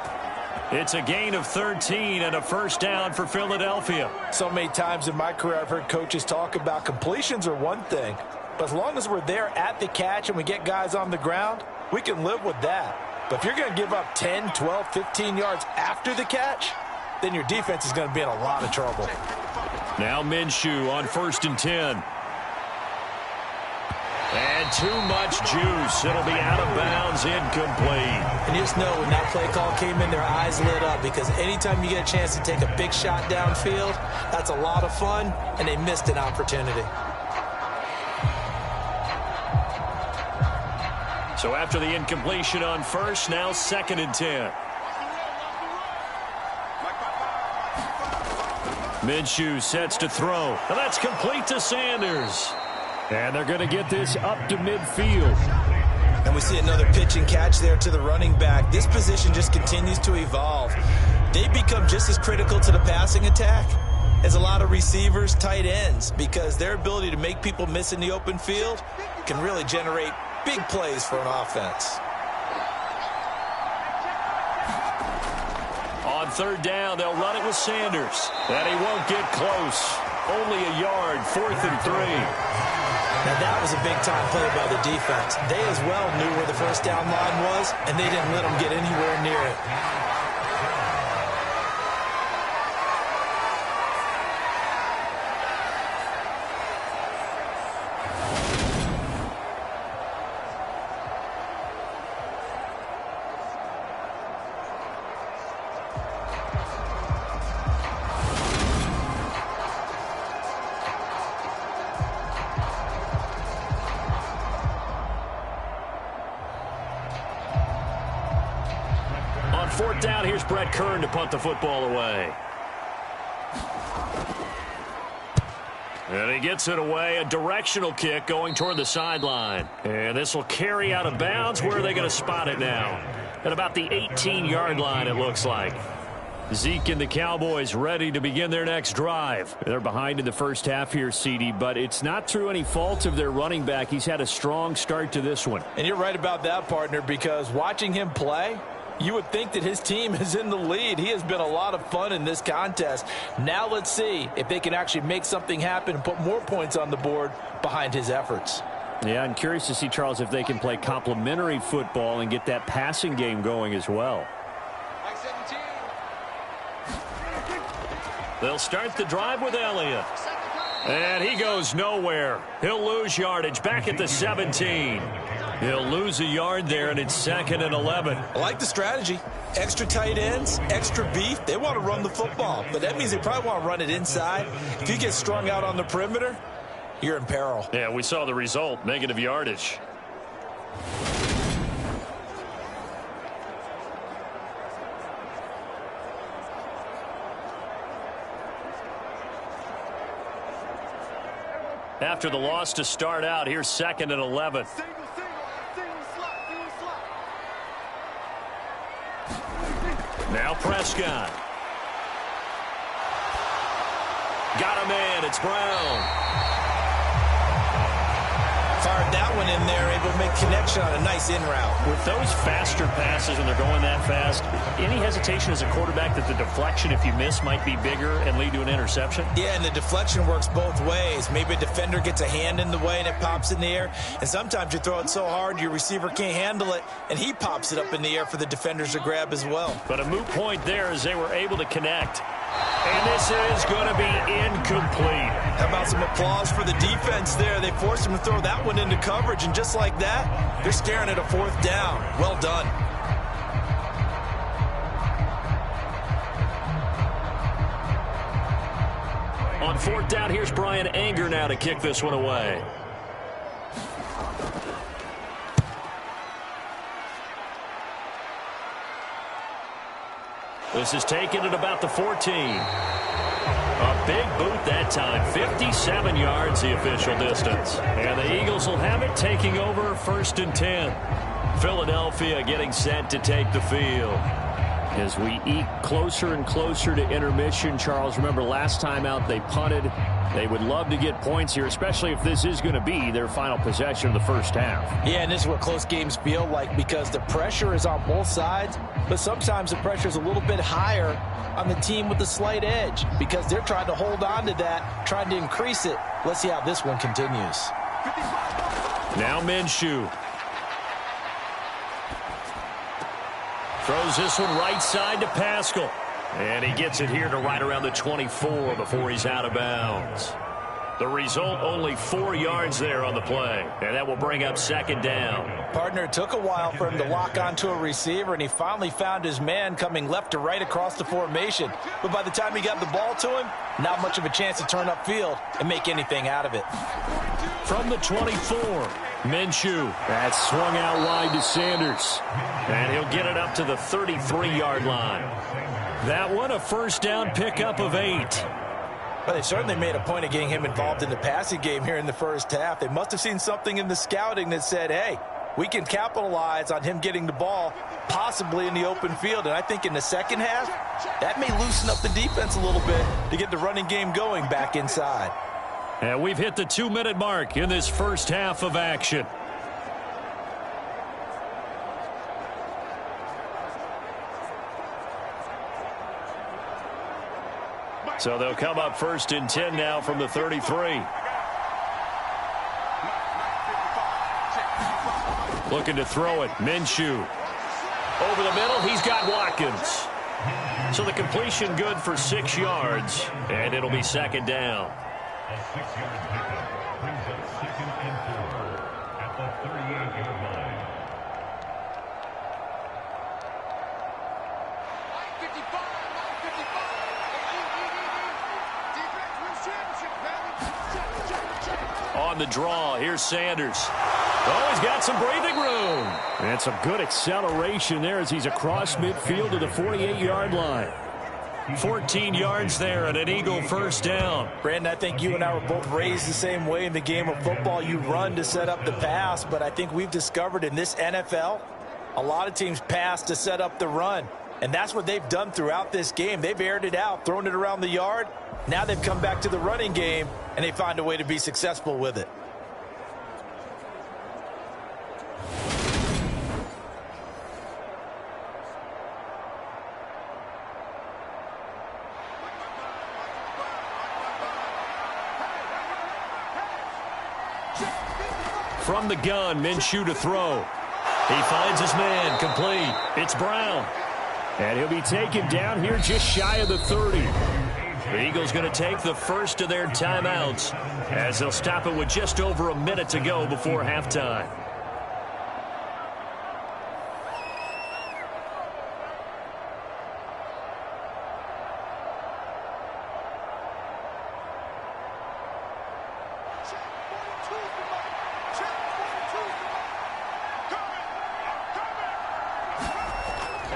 It's a gain of 13 and a first down for Philadelphia. So many times in my career I've heard coaches talk about completions are one thing, but as long as we're there at the catch and we get guys on the ground, we can live with that. But if you're going to give up 10, 12, 15 yards after the catch, then your defense is going to be in a lot of trouble. Now Minshew on 1st and 10. And too much juice. It'll be out of bounds, incomplete. And you just know when that play call came in, their eyes lit up, because anytime you get a chance to take a big shot downfield, that's a lot of fun, and they missed an opportunity. So after the incompletion on 1st, now 2nd and 10. Minshew sets to throw. And that's complete to Sanders. And they're going to get this up to midfield. And we see another pitch and catch there to the running back. This position just continues to evolve. They become just as critical to the passing attack as a lot of receivers, tight ends, because their ability to make people miss in the open field can really generate big plays for an offense. On 3rd down, they'll run it with Sanders. And he won't get close. Only a yard, 4th and 3. Now that was a big-time play by the defense. They as well knew where the first down line was, and they didn't let them get anywhere near it. On 4th down, here's Brett Kern to punt the football away. And he gets it away, a directional kick going toward the sideline. And this will carry out of bounds. Where are they going to spot it now? At about the 18-yard line, it looks like. Zeke and the Cowboys ready to begin their next drive. They're behind in the first half here, CD, but it's not through any fault of their running back. He's had a strong start to this one. And you're right about that, partner, because watching him play, you would think that his team is in the lead. He has been a lot of fun in this contest. Now let's see if they can actually make something happen and put more points on the board behind his efforts. Yeah, I'm curious to see, Charles, if they can play complementary football and get that passing game going as well. They'll start the drive with Elliott. And he goes nowhere. He'll lose yardage back at the 17. He'll lose a yard there, and it's 2nd and 11. I like the strategy. Extra tight ends, extra beef. They want to run the football, but that means they probably want to run it inside. If you get strung out on the perimeter, you're in peril. Yeah, we saw the result, negative yardage. After the loss to start out, here's 2nd and 11. Now Prescott. Got a man. It's Brown. Fired that one in there, able to make connection on a nice in route. With those faster passes when they're going that fast, any hesitation as a quarterback that the deflection, if you miss, might be bigger and lead to an interception? Yeah, and the deflection works both ways. Maybe a defender gets a hand in the way and it pops in the air. And sometimes you throw it so hard your receiver can't handle it, and he pops it up in the air for the defenders to grab as well. But a moot point there as they were able to connect. And this is going to be incomplete. How about some applause for the defense there? They forced him to throw that one into coverage, and just like that, they're staring at a 4th down. Well done. On 4th down, here's Brian Anger now to kick this one away. This is taken at about the 14. A big boot that time. 57 yards the official distance. And the Eagles will have it, taking over 1st and 10. Philadelphia getting set to take the field. As we eke closer and closer to intermission, Charles, remember last time out they punted. They would love to get points here, especially if this is going to be their final possession of the first half. Yeah, and this is what close games feel like because the pressure is on both sides, but sometimes the pressure is a little bit higher on the team with the slight edge because they're trying to hold on to that, trying to increase it. Let's see how this one continues. Now Minshew. Throws this one right side to Pascal. And he gets it here to right around the 24 before he's out of bounds. The result, only 4 yards there on the play. And that will bring up second down. Partner, it took a while for him to lock onto a receiver, and he finally found his man coming left to right across the formation. But by the time he got the ball to him, not much of a chance to turn upfield and make anything out of it. From the 24, Minshew. That swung out wide to Sanders. And he'll get it up to the 33-yard line. That one, a first down pickup of 8. Well, they certainly made a point of getting him involved in the passing game here in the first half. They must have seen something in the scouting that said, hey, we can capitalize on him getting the ball possibly in the open field. And I think in the second half, that may loosen up the defense a little bit to get the running game going back inside. And we've hit the 2-minute mark in this first half of action. So they'll come up first and 10 now from the 33. Looking to throw it. Minshew. Over the middle, he's got Watkins. So the completion good for 6 yards, and it'll be second down. A 6-yard pickup brings up second and 4 at the 38-yard line. On the draw, here's Sanders. Oh, he's got some breathing room. And some good acceleration there as he's across midfield to the 48-yard line. 14 yards there and an Eagle first down. Brandon, I think you and I were both raised the same way in the game of football. You run to set up the pass, but I think we've discovered in this NFL, a lot of teams pass to set up the run. And that's what they've done throughout this game. They've aired it out, thrown it around the yard. Now they've come back to the running game, and they find a way to be successful with it. From the gun, Minshew to throw. He finds his man, complete. It's Brown. And he'll be taken down here just shy of the 30. The Eagles going to take the first of their timeouts as they'll stop it with just over a minute to go before halftime.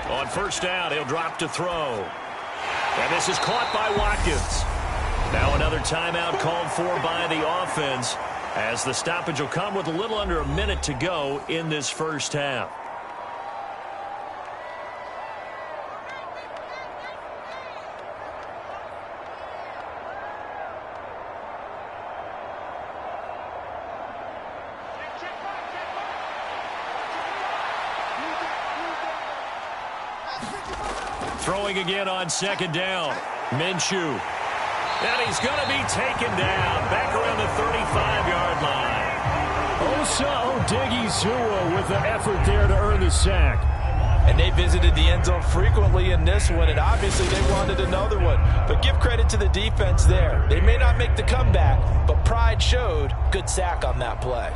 On first down, he'll drop to throw. And this is caught by Watkins. Now another timeout called for by the offense as the stoppage will come with a little under a minute to go in this first half. Throwing again on second down. Minshew. And he's going to be taken down back around the 35-yard line. Osa Odighizuwa with the effort there to earn the sack. And they visited the end zone frequently in this one, and obviously they wanted another one. But give credit to the defense there. They may not make the comeback, but pride showed. Good sack on that play.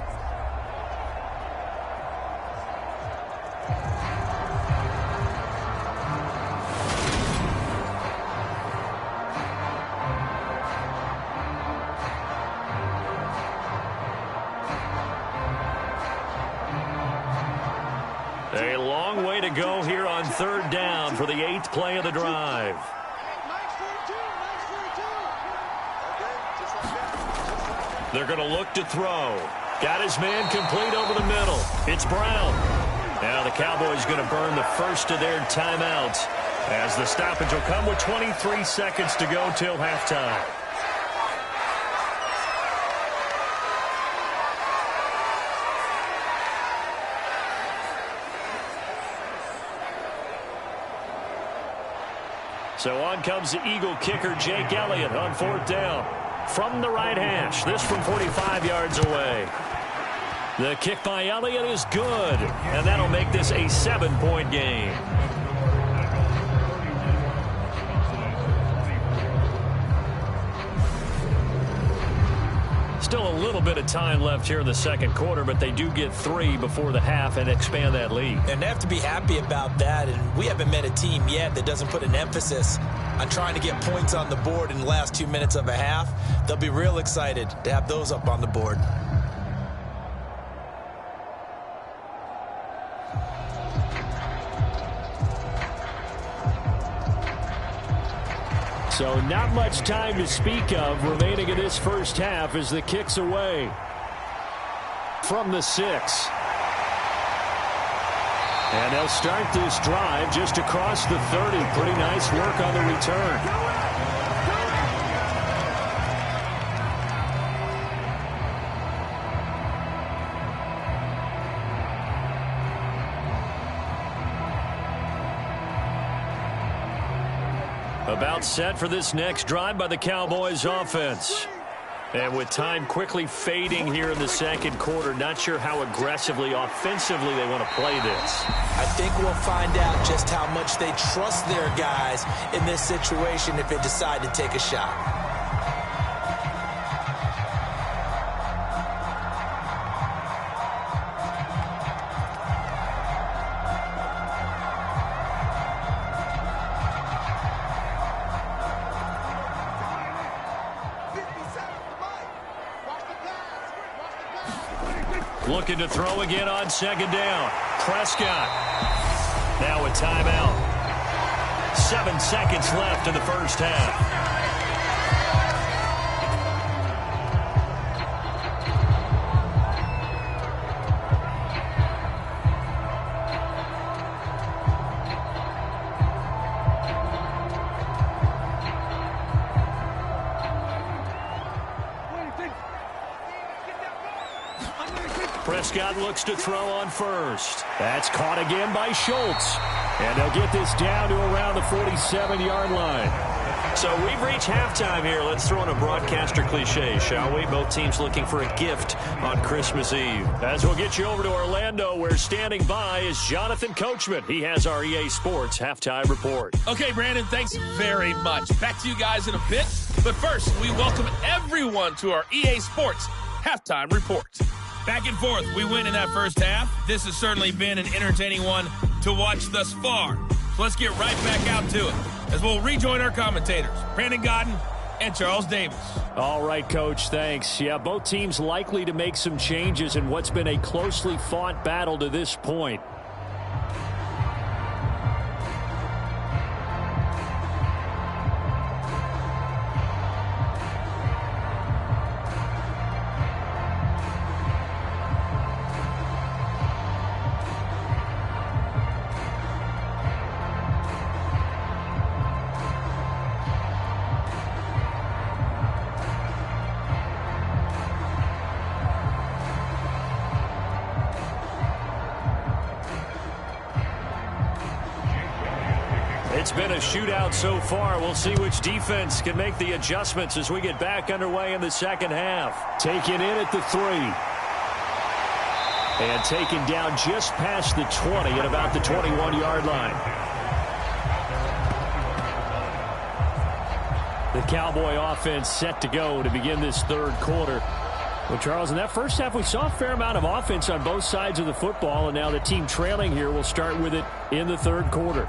A long way to go here on third down for the 8th play of the drive. They're going to look to throw. Got his man complete over the middle. It's Brown. Now the Cowboys going to burn the first of their timeouts As the stoppage will come with 23 seconds to go till halftime. So on comes the Eagle kicker, Jake Elliott, on 4th down. From the right hash, this from 45 yards away. The kick by Elliott is good, and that'll make this a 7-point game. Still a little bit of time left here in the second quarter, but they do get 3 before the half and expand that lead. And they have to be happy about that, and we haven't met a team yet that doesn't put an emphasis on trying to get points on the board in the last 2 minutes of a half. They'll be real excited to have those up on the board. So not much time to speak of remaining in this first half as the kick's away from the 6. And they'll start this drive just across the 30. Pretty nice work on the return. About set for this next drive by the Cowboys offense. And with time quickly fading here in the second quarter, not sure how aggressively, offensively they want to play this. I think we'll find out just how much they trust their guys in this situation if they decide to take a shot. Looking to throw again on 2nd down. Prescott. Now a timeout. 7 seconds left in the first half. Prescott looks to throw on 1st. That's caught again by Schultz. And they'll get this down to around the 47-yard line. So we've reached halftime here. Let's throw in a broadcaster cliche, shall we? Both teams looking for a gift on Christmas Eve. As we'll get you over to Orlando, where standing by is Jonathan Coachman. He has our EA Sports halftime report. Okay, Brandon, thanks very much. Back to you guys in a bit. But first, we welcome everyone to our EA Sports halftime report. Back and forth, we win in that first half. This has certainly been an entertaining one to watch thus far. So let's get right back out to it as we'll rejoin our commentators, Brandon Godden and Charles Davis. All right, Coach, thanks. Yeah, both teams likely to make some changes in what's been a closely fought battle to this point. It's been a shootout so far. We'll see which defense can make the adjustments as we get back underway in the second half. Taken in at the 3. And taken down just past the 20 at about the 21-yard line. The Cowboy offense set to go to begin this third quarter. Well, Charles, in that first half, we saw a fair amount of offense on both sides of the football, and now the team trailing here will start with it in the third quarter.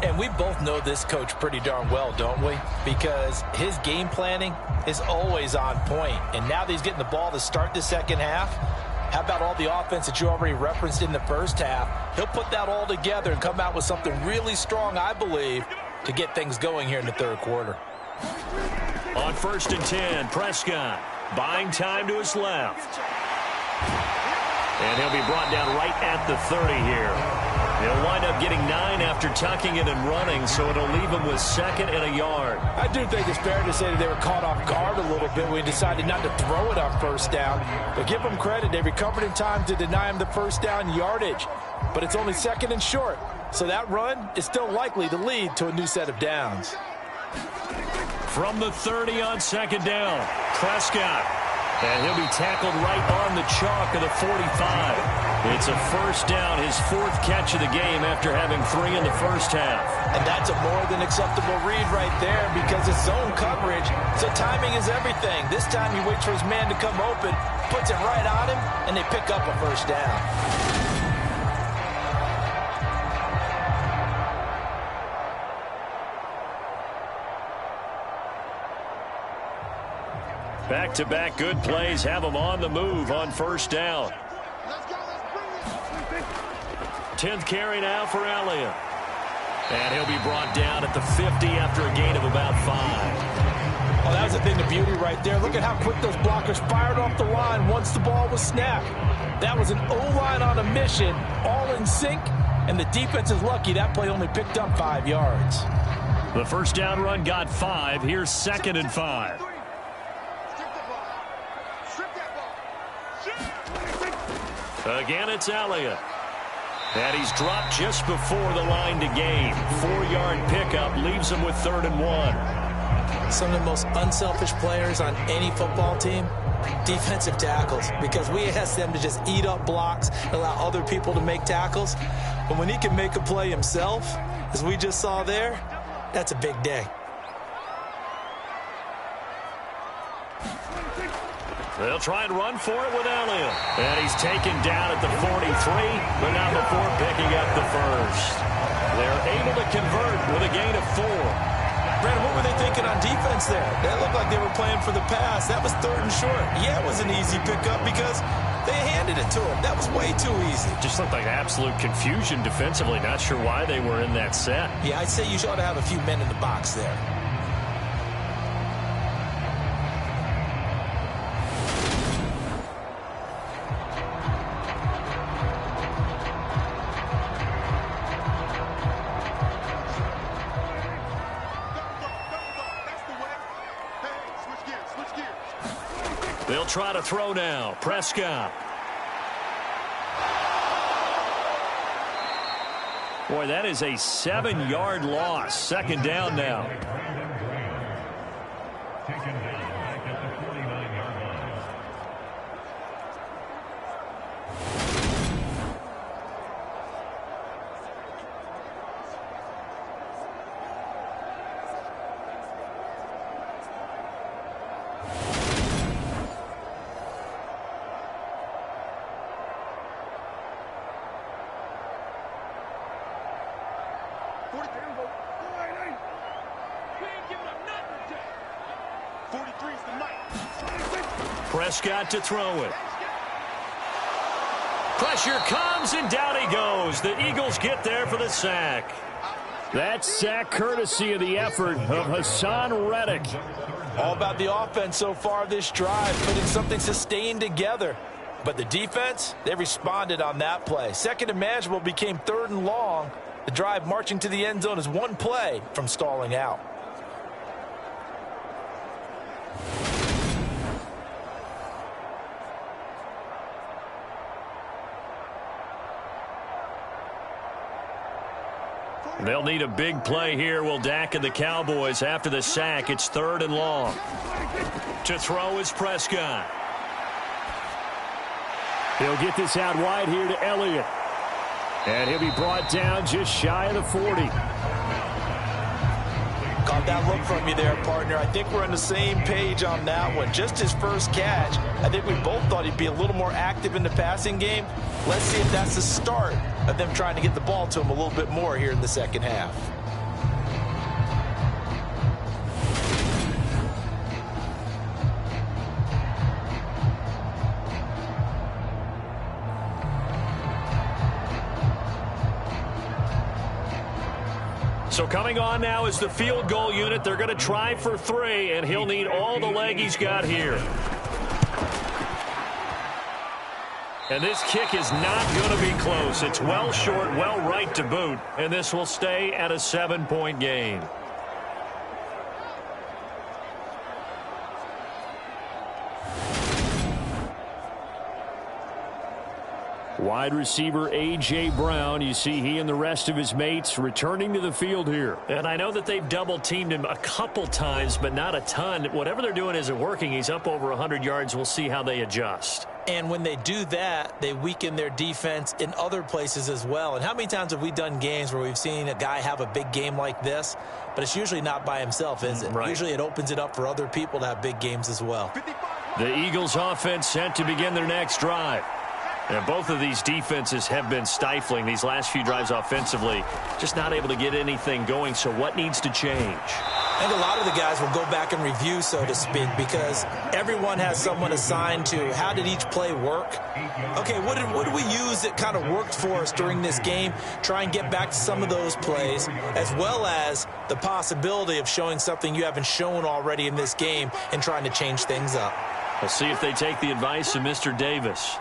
And we both know this coach pretty darn well, don't we? Because his game planning is always on point. And now that he's getting the ball to start the second half, how about all the offense that you already referenced in the first half? He'll put that all together and come out with something really strong, I believe, to get things going here in the third quarter. On 1st and 10, Prescott buying time to his left. And he'll be brought down right at the 30 here. He'll wind up getting 9 after tucking it and running, so it'll leave him with 2nd and a yard. I do think it's fair to say that they were caught off guard a little bit when he decided not to throw it on first down. But give them credit. They recovered in time to deny him the first down yardage. But it's only 2nd and short, so that run is still likely to lead to a new set of downs. From the 30 on 2nd down, Prescott. And he'll be tackled right on the chalk of the 45. It's a first down, his 4th catch of the game after having 3 in the first half. And that's a more than acceptable read right there because it's zone coverage, so timing is everything. This time he waits for his man to come open, puts it right on him, and they pick up a first down. Back-to-back good plays have him on the move on first down. 10th carry now for Elliott. And he'll be brought down at the 50 after a gain of about 5. Oh, that was a thing of beauty right there. Look at how quick those blockers fired off the line once the ball was snapped. That was an O-line on a mission, all in sync, and the defense is lucky that play only picked up 5 yards. The first down run got 5. Here's 2nd and 5. Again, it's Elliott. And he's dropped just before the line to gain. 4-yard pickup leaves him with 3rd and 1. Some of the most unselfish players on any football team, defensive tackles, because we ask them to just eat up blocks, allow other people to make tackles. But when he can make a play himself, as we just saw there, that's a big day. They'll try and run for it with Elliott. And he's taken down at the 43, but not before picking up the first. They're able to convert with a gain of 4. Brandon, what were they thinking on defense there? That looked like they were playing for the pass. That was 3rd and short. Yeah, it was an easy pickup because they handed it to him. That was way too easy. Just looked like absolute confusion defensively. Not sure why they were in that set. Yeah, I'd say you ought to have a few men in the box there. They'll try to throw now. Prescott. Boy, that is a 7-yard loss. 2nd down now. Taken down back at the 49-yard line. Prescott to throw it. Pressure comes, and down he goes. The Eagles get there for the sack. That sack courtesy of the effort of Hassan Reddick. All about the offense so far this drive, putting something sustained together. But the defense, they responded on that play. 2nd and manageable became 3rd and long. The drive marching to the end zone is 1 play from stalling out. They'll need a big play here. Will Dak and the Cowboys after the sack. It's 3rd and long. To throw is Prescott. He'll get this out wide here to Elliott. And he'll be brought down just shy of the 40. Caught that look from you there, partner. I think we're on the same page on that one. Just his first catch. I think we both thought he'd be a little more active in the passing game. Let's see if that's the start of them trying to get the ball to him a little bit more here in the second half. So coming on now is the field goal unit. They're going to try for 3, and he'll need all the leg he's got here. And this kick is not going to be close. It's well short, well right to boot. And this will stay at a 7-point game. Wide receiver A.J. Brown, you see he and the rest of his mates returning to the field here. And I know that they've double-teamed him a couple times, but not a ton. Whatever they're doing isn't working. He's up over 100 yards. We'll see how they adjust. And when they do that, they weaken their defense in other places as well. And how many times have we done games where we've seen a guy have a big game like this, but it's usually not by himself, is it? Right. Usually it opens it up for other people to have big games as well. The Eagles offense set to begin their next drive. And both of these defenses have been stifling these last few drives offensively. Just not able to get anything going. So what needs to change? I think a lot of the guys will go back and review, so to speak, because everyone has someone assigned to how did each play work. Okay, what did we use that kind of worked for us during this game? Try and get back to some of those plays, as well as the possibility of showing something you haven't shown already in this game and trying to change things up. We'll see if they take the advice of Mr. Davis.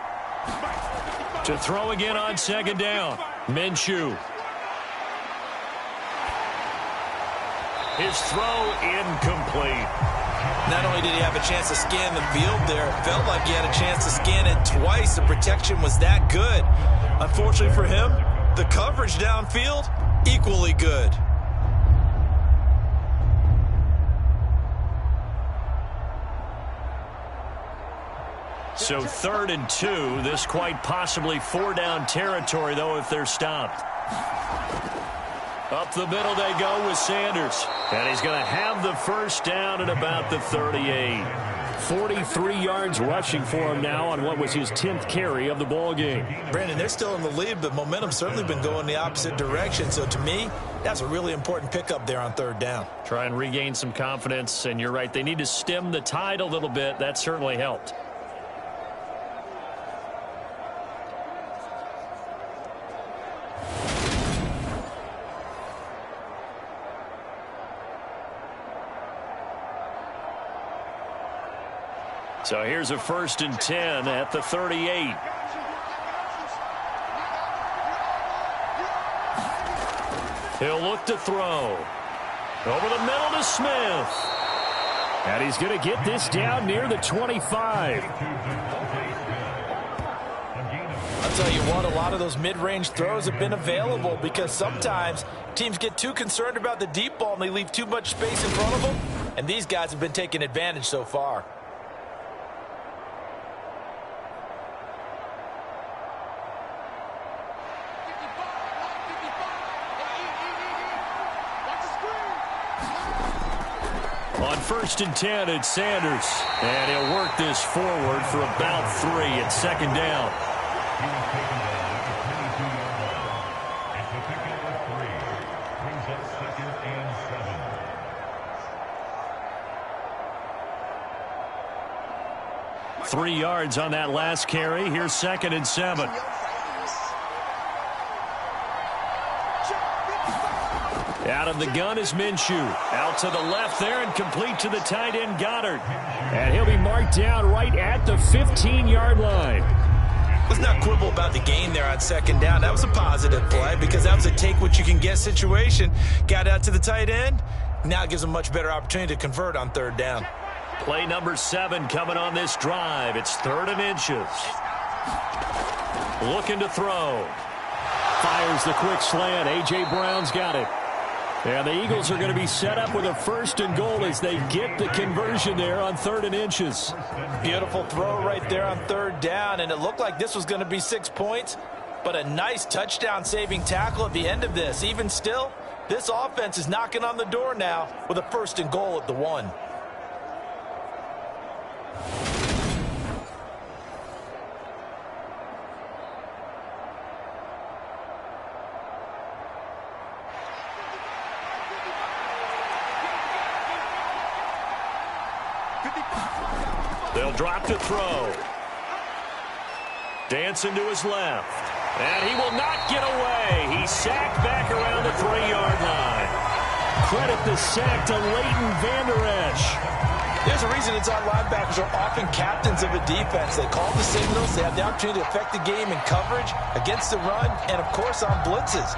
To throw again on second down. Minshew. His throw incomplete. Not only did he have a chance to scan the field there, it felt like he had a chance to scan it twice. The protection was that good. Unfortunately for him, the coverage downfield, equally good. So 3rd and 2. This quite possibly 4-down territory, though, if they're stopped. Up the middle they go with Sanders. And he's going to have the first down at about the 38. 43 yards rushing for him now on what was his 10th carry of the ball game. Brandon, they're still in the lead, but momentum's certainly been going the opposite direction. So to me, that's a really important pickup there on 3rd down. Try and regain some confidence, and you're right. They need to stem the tide a little bit. That certainly helped. So here's a 1st and 10 at the 38. He'll look to throw. Over the middle to Smith. And he's going to get this down near the 25. I'll tell you what, a lot of those mid-range throws have been available because sometimes teams get too concerned about the deep ball and they leave too much space in front of them. And these guys have been taking advantage so far. On 1st and 10, it's Sanders. And he'll work this forward for about 3 at 2nd down. He was taken down at the 22-yard line. It's a pickup of 3. Brings up 2nd and 7. 3 yards on that last carry. Here's 2nd and 7. Out of the gun is Minshew. Out to the left there and complete to the tight end Goddard. And he'll be marked down right at the 15-yard line. Let's not quibble about the gain there on 2nd down. That was a positive play because that was a take-what-you-can-get situation. Got out to the tight end. Now it gives them a much better opportunity to convert on 3rd down. Play number 7 coming on this drive. It's 3rd and inches. Looking to throw. Fires the quick slant. A.J. Brown's got it. And the Eagles are going to be set up with a 1st and goal as they get the conversion there on 3rd and inches. Beautiful throw right there on 3rd down, and it looked like this was going to be 6 points, but a nice touchdown-saving tackle at the end of this. Even still, this offense is knocking on the door now with a 1st and goal at the 1. They'll drop to throw. Dancing to his left. And he will not get away. He's sacked back around the 3-yard line. Credit the sack to Leighton Vander Esch. There's a reason inside linebackers are often captains of a defense. They call the signals. They have the opportunity to affect the game in coverage, against the run, and, of course, on blitzes.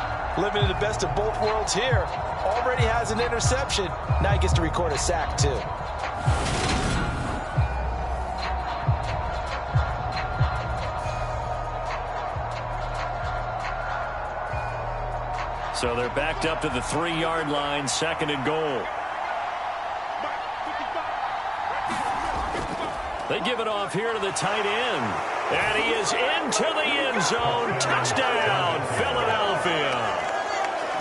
Living in the best of both worlds here. Already has an interception. Now he gets to record a sack, too. So they're backed up to the 3-yard line, 2nd and goal. They give it off here to the tight end. And he is into the end zone. Touchdown, Philadelphia.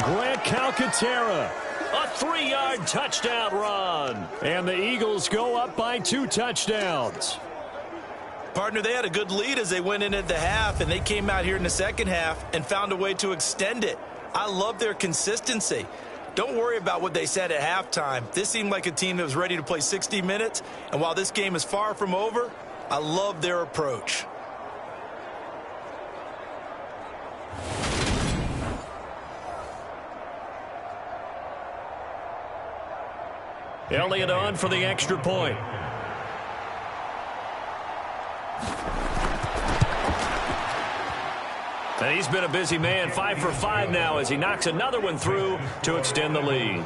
Grant Calcaterra. A 3-yard touchdown run. And the Eagles go up by 2 touchdowns. Partner, they had a good lead as they went in at the half, and they came out here in the second half and found a way to extend it. I love their consistency. Don't worry about what they said at halftime. This seemed like a team that was ready to play 60 minutes, and while this game is far from over, I love their approach. Elliott on for the extra point. And he's been a busy man, 5 for 5 now as he knocks another one through to extend the lead.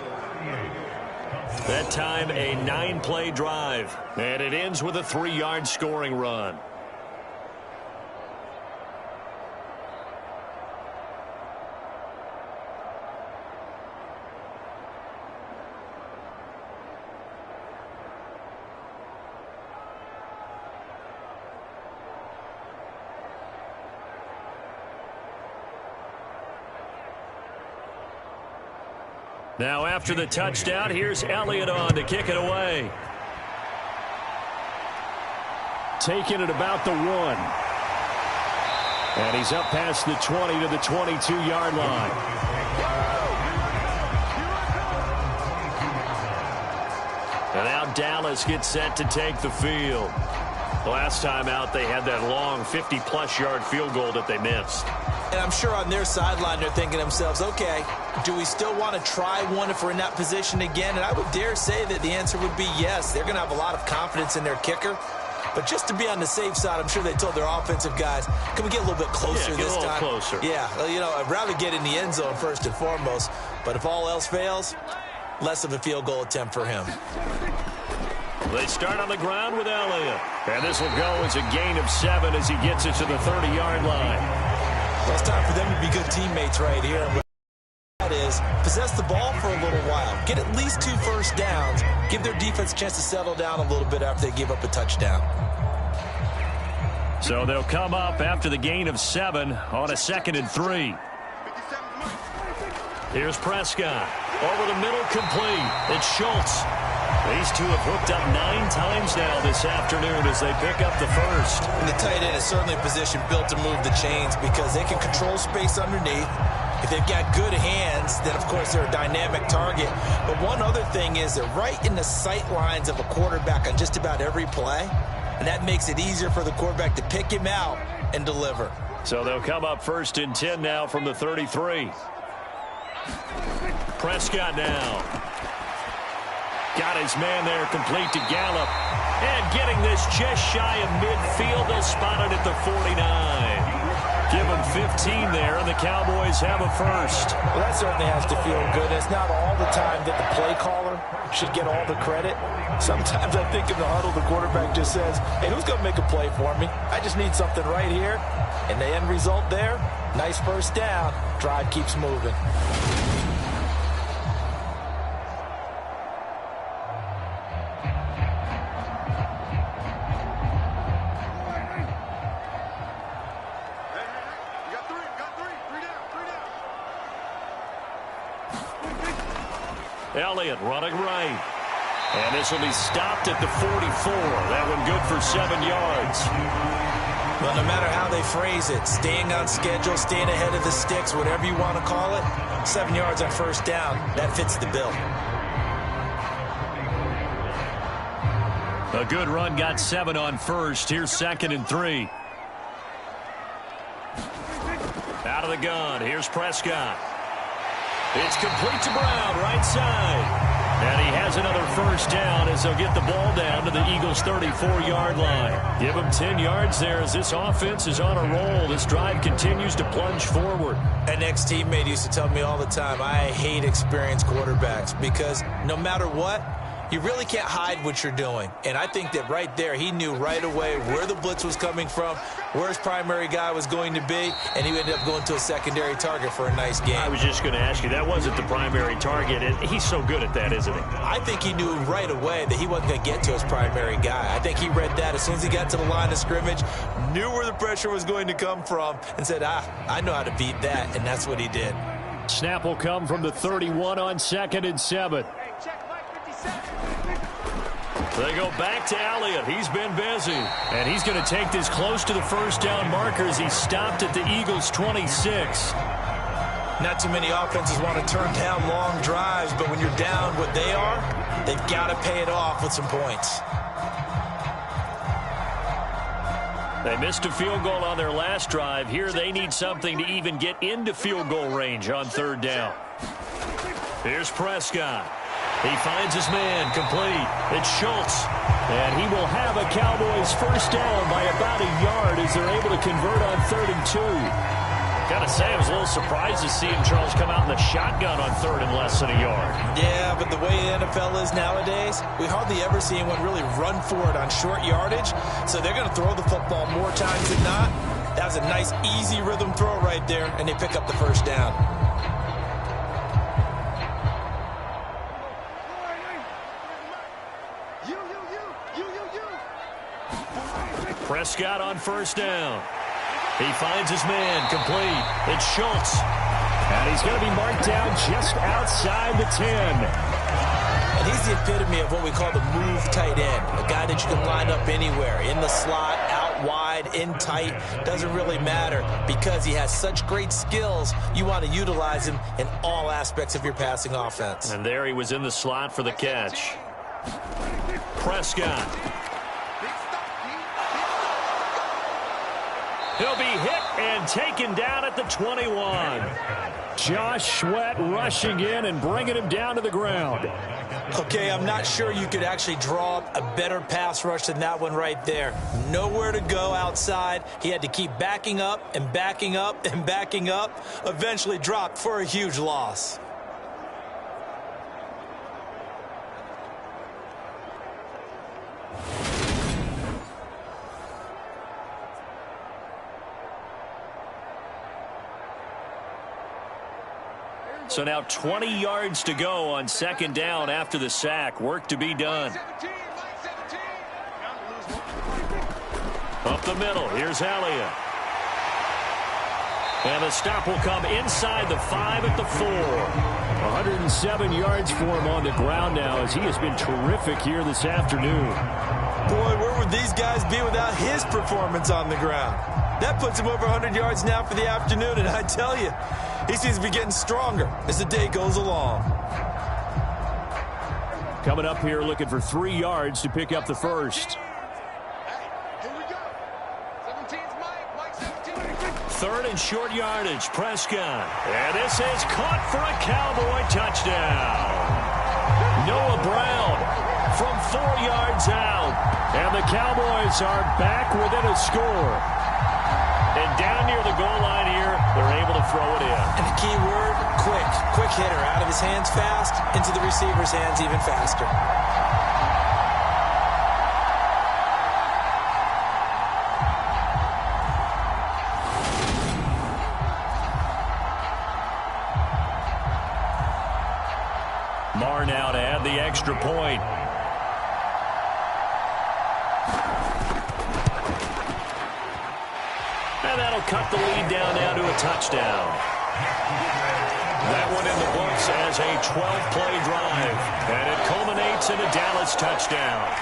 That time a 9-play drive. And it ends with a 3-yard scoring run. Now after the touchdown, here's Elliott on to kick it away. Taking it about the 1. And he's up past the 20 to the 22-yard line. And now Dallas gets set to take the field. The last time out, they had that long 50-plus yard field goal that they missed. And I'm sure on their sideline they're thinking to themselves, okay, do we still want to try one if we're in that position again? And I would dare say that the answer would be yes. They're going to have a lot of confidence in their kicker. But just to be on the safe side, I'm sure they told their offensive guys, can we get a little bit closer this time? Get a little closer. Yeah, you know, I'd rather get in the end zone first and foremost. But if all else fails, less of a field goal attempt for him. They start on the ground with Elliott. And this will go as a gain of 7 as he gets it to the 30-yard line. Well, it's time for them to be good teammates right here. And what that is, possess the ball for a little while. Get at least 2 first downs. Give their defense a chance to settle down a little bit after they give up a touchdown. So they'll come up after the gain of 7 on a 2nd and 3. Here's Prescott. Over the middle, complete. It's Schultz. These two have hooked up 9 times now this afternoon as they pick up the first. And the tight end is certainly a position built to move the chains because they can control space underneath. If they've got good hands, then, of course, they're a dynamic target. But one other thing is they're right in the sight lines of a quarterback on just about every play. And that makes it easier for the quarterback to pick him out and deliver. So they'll come up 1st and 10 now from the 33. Prescott now. Got his man there complete to Gallup. And getting this just shy of midfield. They'll spot it at the 49. Give him 15 there, and the Cowboys have a first. Well, that certainly has to feel good. It's not all the time that the play caller should get all the credit. Sometimes I think in the huddle, the quarterback just says, hey, who's going to make a play for me? I just need something right here. And the end result there, nice first down. Drive keeps moving. Elliott running right. And this will be stopped at the 44. That one good for 7 yards. Well, no matter how they phrase it, staying on schedule, staying ahead of the sticks, whatever you want to call it, 7 yards on first down, that fits the bill. A good run got 7 on first. Here's 2nd and 3. Out of the gun. Here's Prescott. It's complete to Brown, right side. And he has another first down as they'll get the ball down to the Eagles' 34-yard line. Give them 10 yards there as this offense is on a roll. This drive continues to plunge forward. An ex-teammate used to tell me all the time, I hate experienced quarterbacks because no matter what, you really can't hide what you're doing. And I think that right there, he knew right away where the blitz was coming from, where his primary guy was going to be, and he ended up going to a secondary target for a nice game. I was just going to ask you, that wasn't the primary target, and he's so good at that, isn't he? I think he knew right away that he wasn't going to get to his primary guy. I think he read that as soon as he got to the line of scrimmage, knew where the pressure was going to come from, and said, I know how to beat that, and that's what he did. Snap will come from the 31 on 2nd and 7. They go back to Elliott. He's been busy. And he's going to take this close to the first down marker as he stopped at the Eagles' 26. Not too many offenses want to turn down long drives, but when you're down what they are, they've got to pay it off with some points. They missed a field goal on their last drive. Here they need something to even get into field goal range on 3rd down. Here's Prescott. He finds his man complete. It's Schultz. And he will have a Cowboys first down by about a yard as they're able to convert on 3rd and 2. Gotta say, I was a little surprised to see him, Charles, come out in the shotgun on 3rd and less than a yard. Yeah, but the way the NFL is nowadays, we hardly ever see anyone really run for it on short yardage. So they're going to throw the football more times than not. That was a nice, easy rhythm throw right there, and they pick up the first down. Prescott on first down. He finds his man complete. It's Schultz. And he's going to be marked down just outside the 10. And he's the epitome of what we call the move tight end. A guy that you can line up anywhere. In the slot, out wide, in tight. Doesn't really matter because he has such great skills. You want to utilize him in all aspects of your passing offense. And there he was in the slot for the catch. Prescott. He'll be hit and taken down at the 21. Josh Sweat rushing in and bringing him down to the ground. Okay, I'm not sure you could actually draw up a better pass rush than that one right there. Nowhere to go outside. He had to keep backing up and backing up and backing up. Eventually dropped for a huge loss. So now 20 yards to go on 2nd down after the sack. Work to be done. Up the middle. Here's Elliott. And the stop will come inside the 5 at the 4. 107 yards for him on the ground now as he has been terrific here this afternoon. Boy, where would these guys be without his performance on the ground? That puts him over 100 yards now for the afternoon, and I tell you, he seems to be getting stronger as the day goes along. Coming up here looking for 3 yards to pick up the first. Here we go. 17's Mike 17. 3rd and short yardage. Prescott. And this is caught for a Cowboy touchdown. Noah Brown from 4 yards out. And the Cowboys are back within a score. And down near the goal line here, they're able to throw it in. And the key word, quick. Quick hitter. Out of his hands fast, into the receiver's hands even faster. Marr now to add the extra point. And that'll cut the lead down now to a touchdown. That one in the books as a 12-play drive. And it culminates in a Dallas touchdown.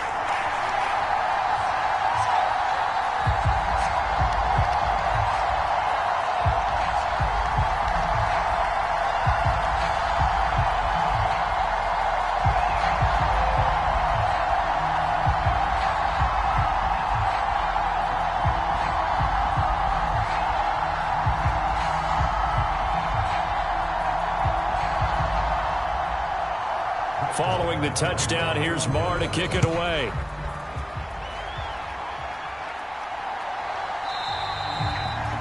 Following the touchdown, here's Marr to kick it away.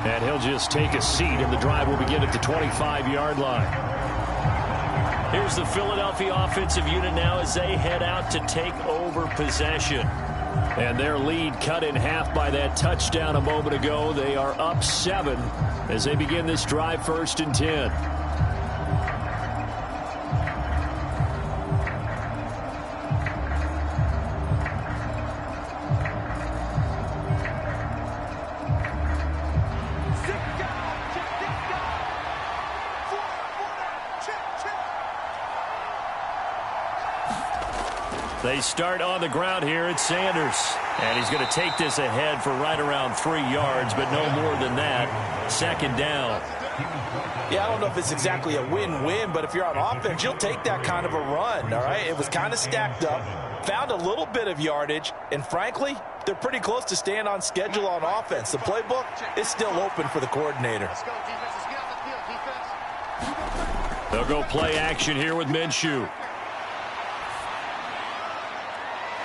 And he'll just take a seat, and the drive will begin at the 25-yard line. Here's the Philadelphia offensive unit now as they head out to take over possession. And their lead cut in half by that touchdown a moment ago. They are up 7 as they begin this drive, 1st and 10. They start on the ground here. It's Sanders. And he's going to take this ahead for right around 3 yards, but no more than that. 2nd down. Yeah, I don't know if it's exactly a win-win, but if you're on offense, you'll take that kind of a run, all right? It was kind of stacked up, found a little bit of yardage, and frankly, they're pretty close to staying on schedule on offense. The playbook is still open for the coordinator. They'll go play action here with Minshew.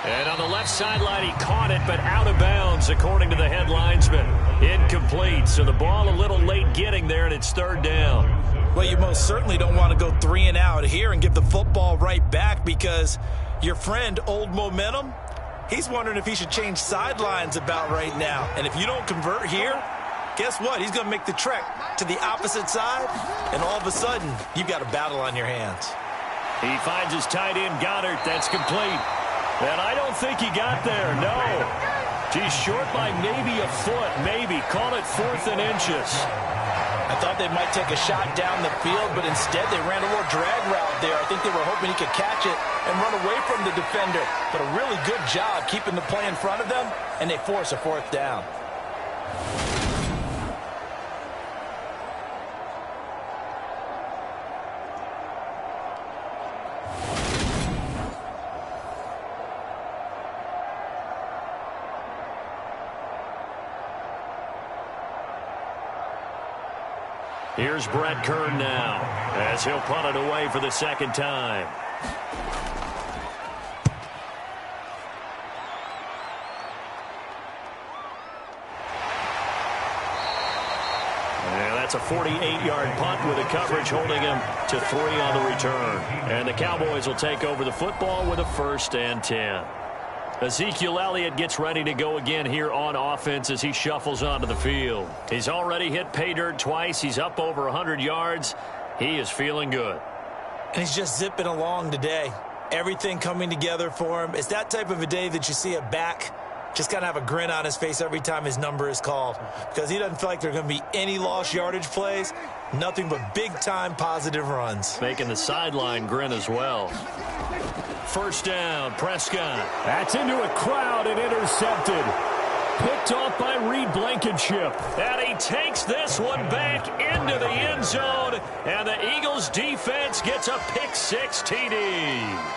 And on the left sideline, he caught it, but out of bounds, according to the head linesman. Incomplete, so the ball a little late getting there, and it's 3rd down. Well, you most certainly don't want to go 3 and out here and give the football right back because your friend, Old Momentum, he's wondering if he should change sidelines about right now. And if you don't convert here, guess what? He's going to make the trek to the opposite side, and all of a sudden, you've got a battle on your hands. He finds his tight end, Goddard. That's complete. And I don't think he got there, no. He's short by maybe a foot, maybe. Call it 4th and inches. I thought they might take a shot down the field, but instead they ran a little drag route there. I think they were hoping he could catch it and run away from the defender. But a really good job keeping the play in front of them, and they force a 4th down. Here's Brett Kern now as he'll punt it away for the 2nd time. And that's a 48-yard punt with the coverage holding him to 3 on the return. And the Cowboys will take over the football with a 1st and 10. Ezekiel Elliott gets ready to go again here on offense as he shuffles onto the field. He's already hit pay dirt twice. He's up over 100 yards. He is feeling good. And he's just zipping along today. Everything coming together for him. It's that type of a day that you see a back just kind of have a grin on his face every time his number is called because he doesn't feel like there are going to be any lost yardage plays. Nothing but big-time positive runs. Making the sideline grin as well. 1st down, Prescott. That's into a crowd and intercepted. Picked off by Reed Blankenship. And he takes this one back into the end zone. And the Eagles defense gets a pick-6 TD.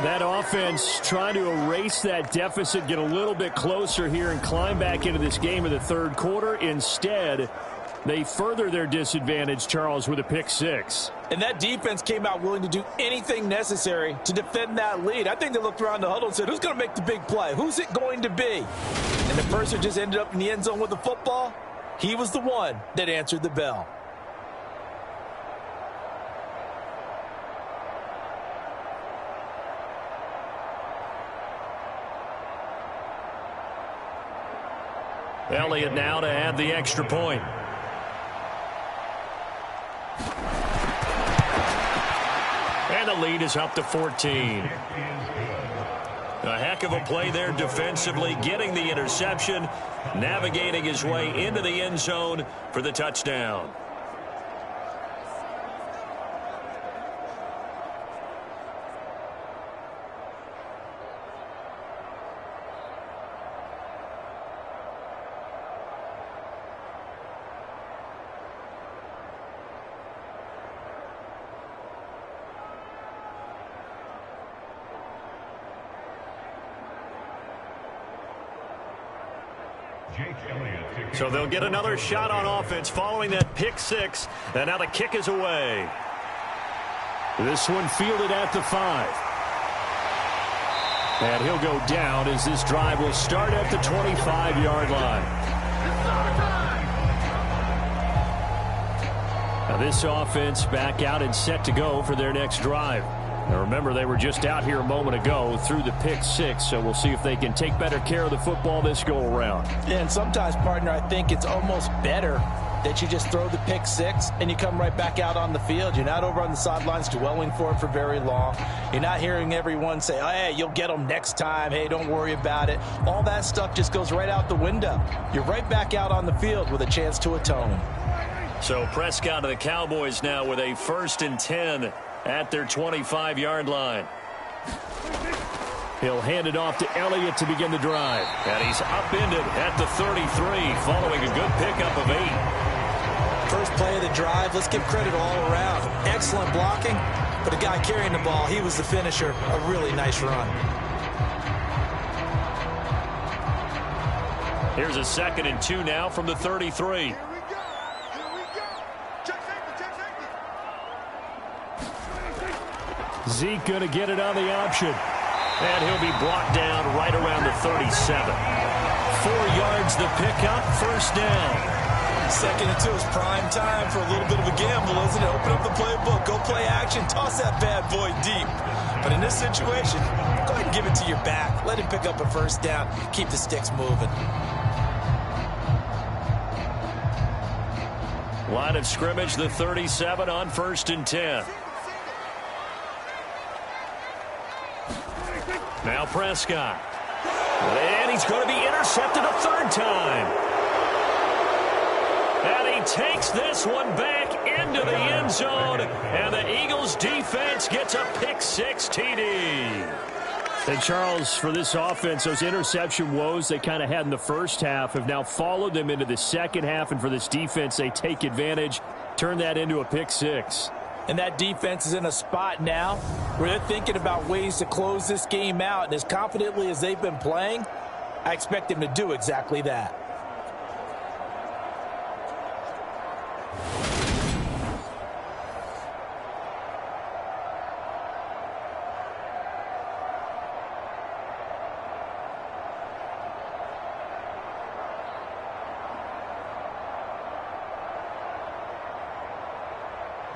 That offense trying to erase that deficit, get a little bit closer here and climb back into this game in the 3rd quarter. Instead, they further their disadvantage, Charles, with a pick-6. And that defense came out willing to do anything necessary to defend that lead. I think they looked around the huddle and said, who's going to make the big play? Who's it going to be? And the person just ended up in the end zone with the football. He was the one that answered the bell. Elliott now to add the extra point. And the lead is up to 14. A heck of a play there defensively, getting the interception, navigating his way into the end zone for the touchdown. So they'll get another shot on offense following that pick-6, and now the kick is away. This one fielded at the 5. And he'll go down as this drive will start at the 25-yard line. Now this offense back out and set to go for their next drive. Now remember, they were just out here a moment ago through the pick six, so we'll see if they can take better care of the football this go-around. Yeah, and sometimes, partner, I think it's almost better that you just throw the pick six and you come right back out on the field. You're not over on the sidelines dwelling for it for very long. You're not hearing everyone say, oh, hey, you'll get them next time. Hey, don't worry about it. All that stuff just goes right out the window. You're right back out on the field with a chance to atone. So Prescott of the Cowboys now with a 1st and 10 at their 25-yard line. He'll hand it off to Elliott to begin the drive. And he's upended at the 33 following a good pickup of 8. First play of the drive, let's give credit all around. Excellent blocking, but the guy carrying the ball, he was the finisher. A really nice run. Here's a 2nd and 2 now from the 33. Zeke going to get it on the option. And he'll be brought down right around the 37. 4 yards the pickup, 1st down. 2nd and 2 is prime time for a little bit of a gamble, isn't it? Open up the playbook, go play action, toss that bad boy deep. But in this situation, go ahead and give it to your back. Let him pick up a 1st down, keep the sticks moving. Line of scrimmage, the 37 on 1st and 10. Now Prescott. And he's going to be intercepted a 3rd time. And he takes this one back into the end zone. And the Eagles defense gets a pick 6 TD. And Charles, for this offense, those interception woes they kind of had in the first half have now followed them into the second half. And for this defense, they take advantage, turn that into a pick 6. And that defense is in a spot now where they're thinking about ways to close this game out. And as confidently as they've been playing, I expect them to do exactly that.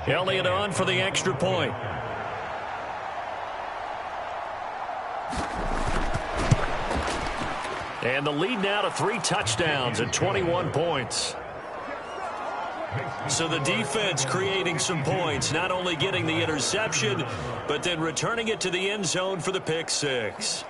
Elliott on for the extra point. And the lead now to 3 touchdowns and 21 points. So the defense creating some points, not only getting the interception, but then returning it to the end zone for the pick 6.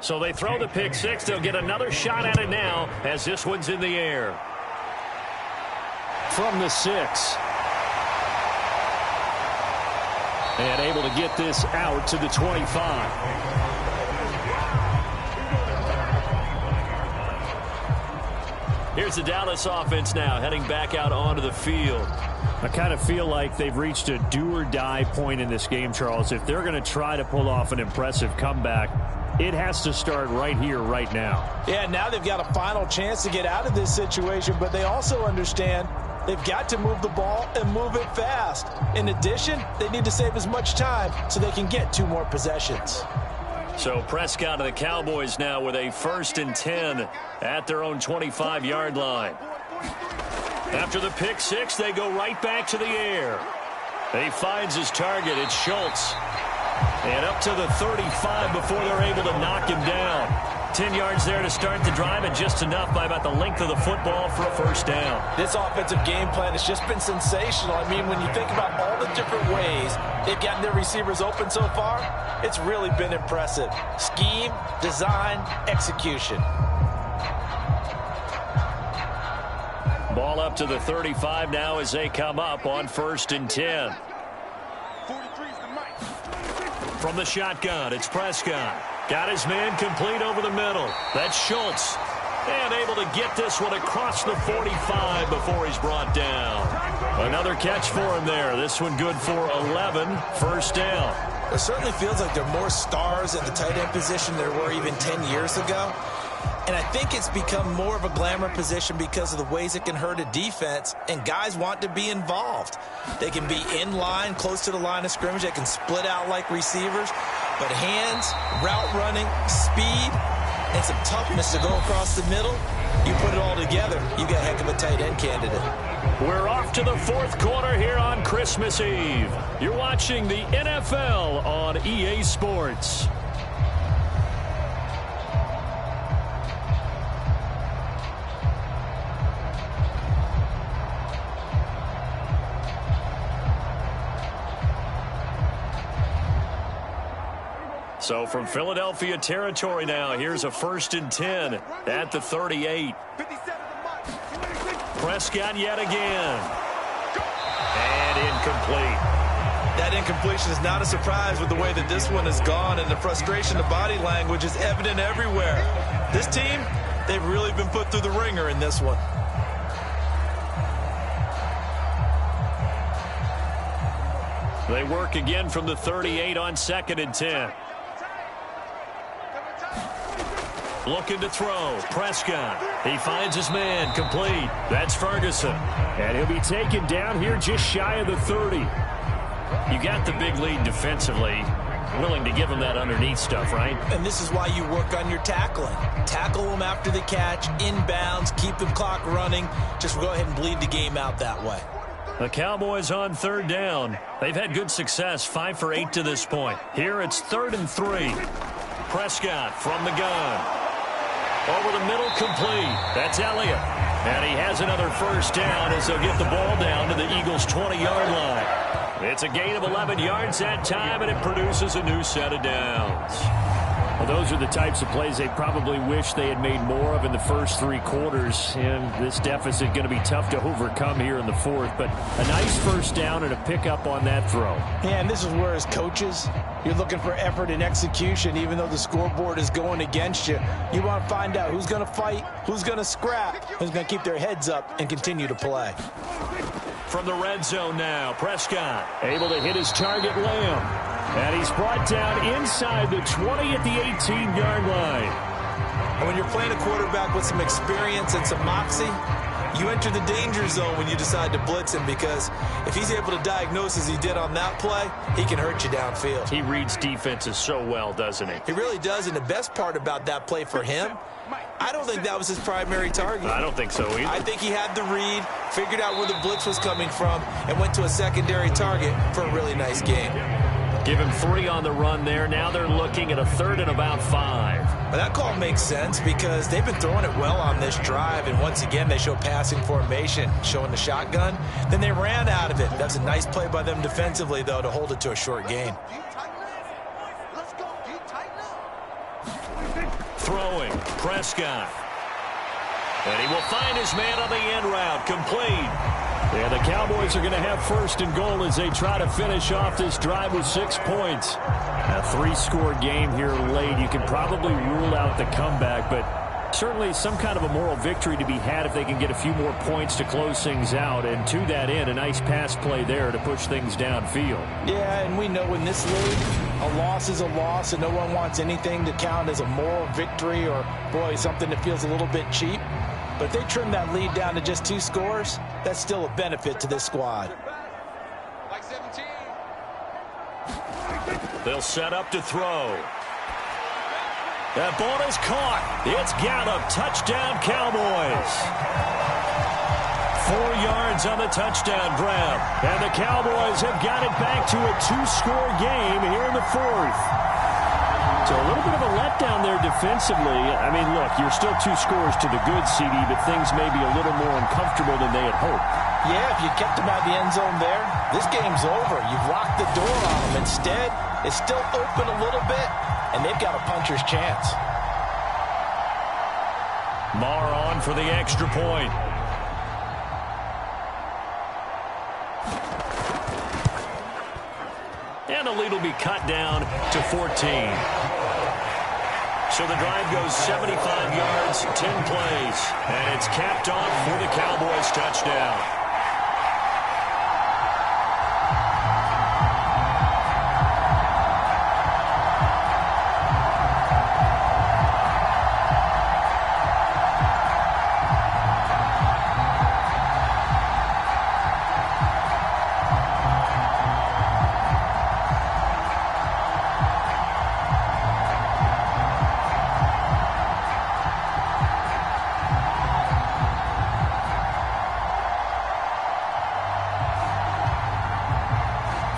So they throw the pick 6. They'll get another shot at it now as this one's in the air. From the 6. And able to get this out to the 25. Here's the Dallas offense now heading back out onto the field. I kind of feel like they've reached a do-or-die point in this game, Charles. If they're going to try to pull off an impressive comeback, it has to start right here, right now. Yeah, now they've got a final chance to get out of this situation, but they also understand they've got to move the ball and move it fast. In addition, they need to save as much time so they can get 2 more possessions. So Prescott of the Cowboys now with a 1st and 10 at their own 25-yard line. After the pick 6, they go right back to the air. He finds his target. It's Schultz. And up to the 35 before they're able to knock him down. 10 yards there to start the drive, and just enough by about the length of the football for a 1st down. This offensive game plan has just been sensational. I mean, when you think about all the different ways they've gotten their receivers open so far, it's really been impressive. Scheme, design, execution. Ball Ball up to the 35 now as they come up on 1st and 10. 43 is the mic. From the shotgun, it's Prescott. Got his man complete over the middle. That's Schultz. And able to get this one across the 45 before he's brought down. Another catch for him there. This one good for 11. 1st down. It certainly feels like there are more stars at the tight end position than there were even 10 years ago. And I think it's become more of a glamour position because of the ways it can hurt a defense, and guys want to be involved. They can be in line, close to the line of scrimmage. They can split out like receivers. But hands, route running, speed, and some toughness to go across the middle, you put it all together, you got a heck of a tight end candidate. We're off to the 4th quarter here on Christmas Eve. You're watching the NFL on EA Sports. So from Philadelphia territory now, here's a 1st and 10 at the 38. Prescott yet again. And incomplete. That incompletion is not a surprise with the way that this one has gone, and the frustration of body language is evident everywhere. This team, they've really been put through the ringer in this one. They work again from the 38 on 2nd and 10. Looking to throw. Prescott. He finds his man complete. That's Ferguson. And he'll be taken down here just shy of the 30. You got the big lead defensively. Willing to give him that underneath stuff, right? And this is why you work on your tackling. Tackle them after the catch, inbounds, keep the clock running. Just go ahead and bleed the game out that way. The Cowboys on 3rd down. They've had good success, 5 for 8 to this point. Here it's 3rd and 3. Prescott from the gun. Over the middle, complete. That's Elliott. And he has another 1st down as they'll get the ball down to the Eagles' 20-yard line. It's a gain of 11 yards that time, and it produces a new set of downs. Well, those are the types of plays they probably wish they had made more of in the first 3 quarters. And this deficit going to be tough to overcome here in the 4th. But a nice 1st down and a pickup on that throw. Yeah, and this is where as coaches, you're looking for effort and execution. Even though the scoreboard is going against you, you want to find out who's going to fight, who's going to scrap, who's going to keep their heads up and continue to play. From the red zone now, Prescott able to hit his target, Lamb. And he's brought down inside the 20 at the 18-yard line. And when you're playing a quarterback with some experience and some moxie, you enter the danger zone when you decide to blitz him, because if he's able to diagnose as he did on that play, he can hurt you downfield. He reads defenses so well, doesn't he? He really does, and the best part about that play for him, I don't think that was his primary target. I don't think so either. I think he had the read, figured out where the blitz was coming from, and went to a secondary target for a really nice game. Give him 3 on the run there. Now they're looking at a 3rd and about 5. Well, that call makes sense because they've been throwing it well on this drive, and once again they show passing formation, showing the shotgun. Then they ran out of it. That's a nice play by them defensively, though, to hold it to a short gain. Throwing, Prescott. And he will find his man on the end route, complete. And the Cowboys are going to have 1st and goal as they try to finish off this drive with 6 points. A 3-score game here late. You can probably rule out the comeback, but certainly some kind of a moral victory to be had if they can get a few more points to close things out. And to that end, a nice pass play there to push things downfield. Yeah, and we know in this league, a loss is a loss, and no one wants anything to count as a moral victory or, boy, something that feels a little bit cheap. But if they trim that lead down to just 2 scores, that's still a benefit to this squad. Like 17. They'll set up to throw. That ball is caught. It's Gallup. Touchdown, Cowboys. 4 yards on the touchdown grab. And the Cowboys have got it back to a 2-score game here in the 4th. So a little bit of a letdown there defensively. I mean, look, you're still 2 scores to the good, CD, but things may be a little more uncomfortable than they had hoped. Yeah, if you kept them out of the end zone there, this game's over. You've locked the door on them. Instead, it's still open a little bit, and they've got a puncher's chance. Marr on for the extra point. And the lead will be cut down to 14. So the drive goes 75 yards, 10 plays. And it's capped off for the Cowboys touchdown.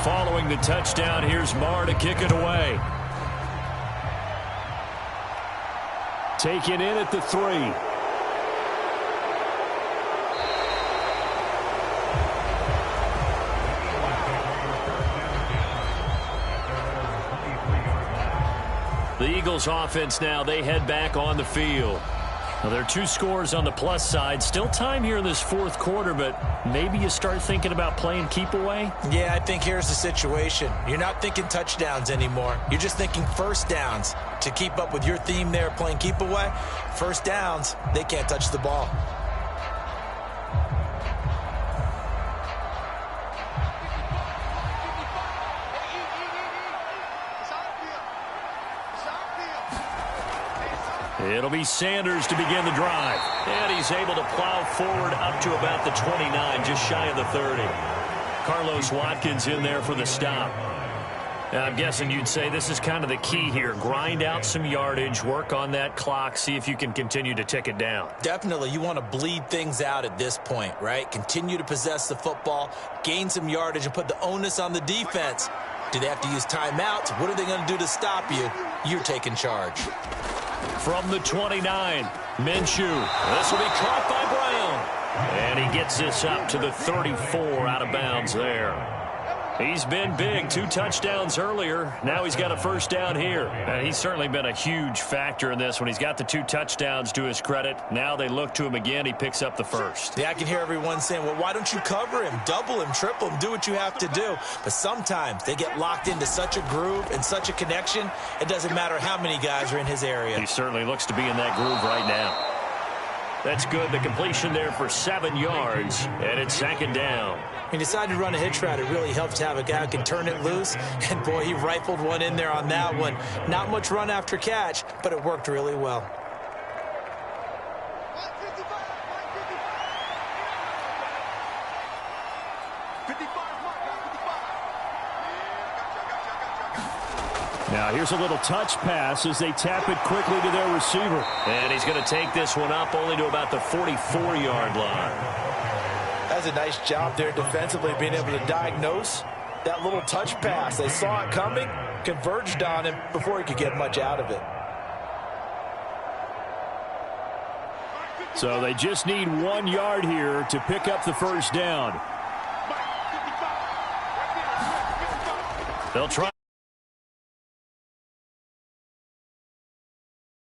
Following the touchdown, here's Marr to kick it away. Taken in at the 3. The Eagles offense now, they head back on the field. Well, there are 2 scores on the plus side. Still time here in this fourth quarter, but maybe you start thinking about playing keep away? Yeah, I think here's the situation. You're not thinking touchdowns anymore. You're just thinking first downs. To keep up with your theme there, playing keep away, first downs, they can't touch the ball. It'll be Sanders to begin the drive. And he's able to plow forward up to about the 29, just shy of the 30. Carlos Watkins in there for the stop. Now, I'm guessing you'd say this is kind of the key here. Grind out some yardage, work on that clock, see if you can continue to tick it down. Definitely. You want to bleed things out at this point, right? Continue to possess the football, gain some yardage, and put the onus on the defense. Do they have to use timeouts? What are they going to do to stop you? You're taking charge. From the 29, Minshew. This will be caught by Brown. And he gets this up to the 34 out of bounds there. He's been big. 2 touchdowns earlier. Now he's got a first down here. And he's certainly been a huge factor in this when he's got the 2 touchdowns to his credit. Now they look to him again. He picks up the first. Yeah, I can hear everyone saying, well, why don't you cover him, double him, triple him, do what you have to do. But sometimes they get locked into such a groove and such a connection, it doesn't matter how many guys are in his area. He certainly looks to be in that groove right now. That's good. The completion there for 7 yards, and it's second down. He decided to run a hitch route. It really helps to have a guy who can turn it loose. And, boy, he rifled one in there on that one. Not much run after catch, but it worked really well. Now here's a little touch pass as they tap it quickly to their receiver. And he's going to take this one up only to about the 44-yard line. That's a nice job there defensively, being able to diagnose that little touch pass. They saw it coming, converged on him before he could get much out of it. So they just need 1 yard here to pick up the first down. They'll try.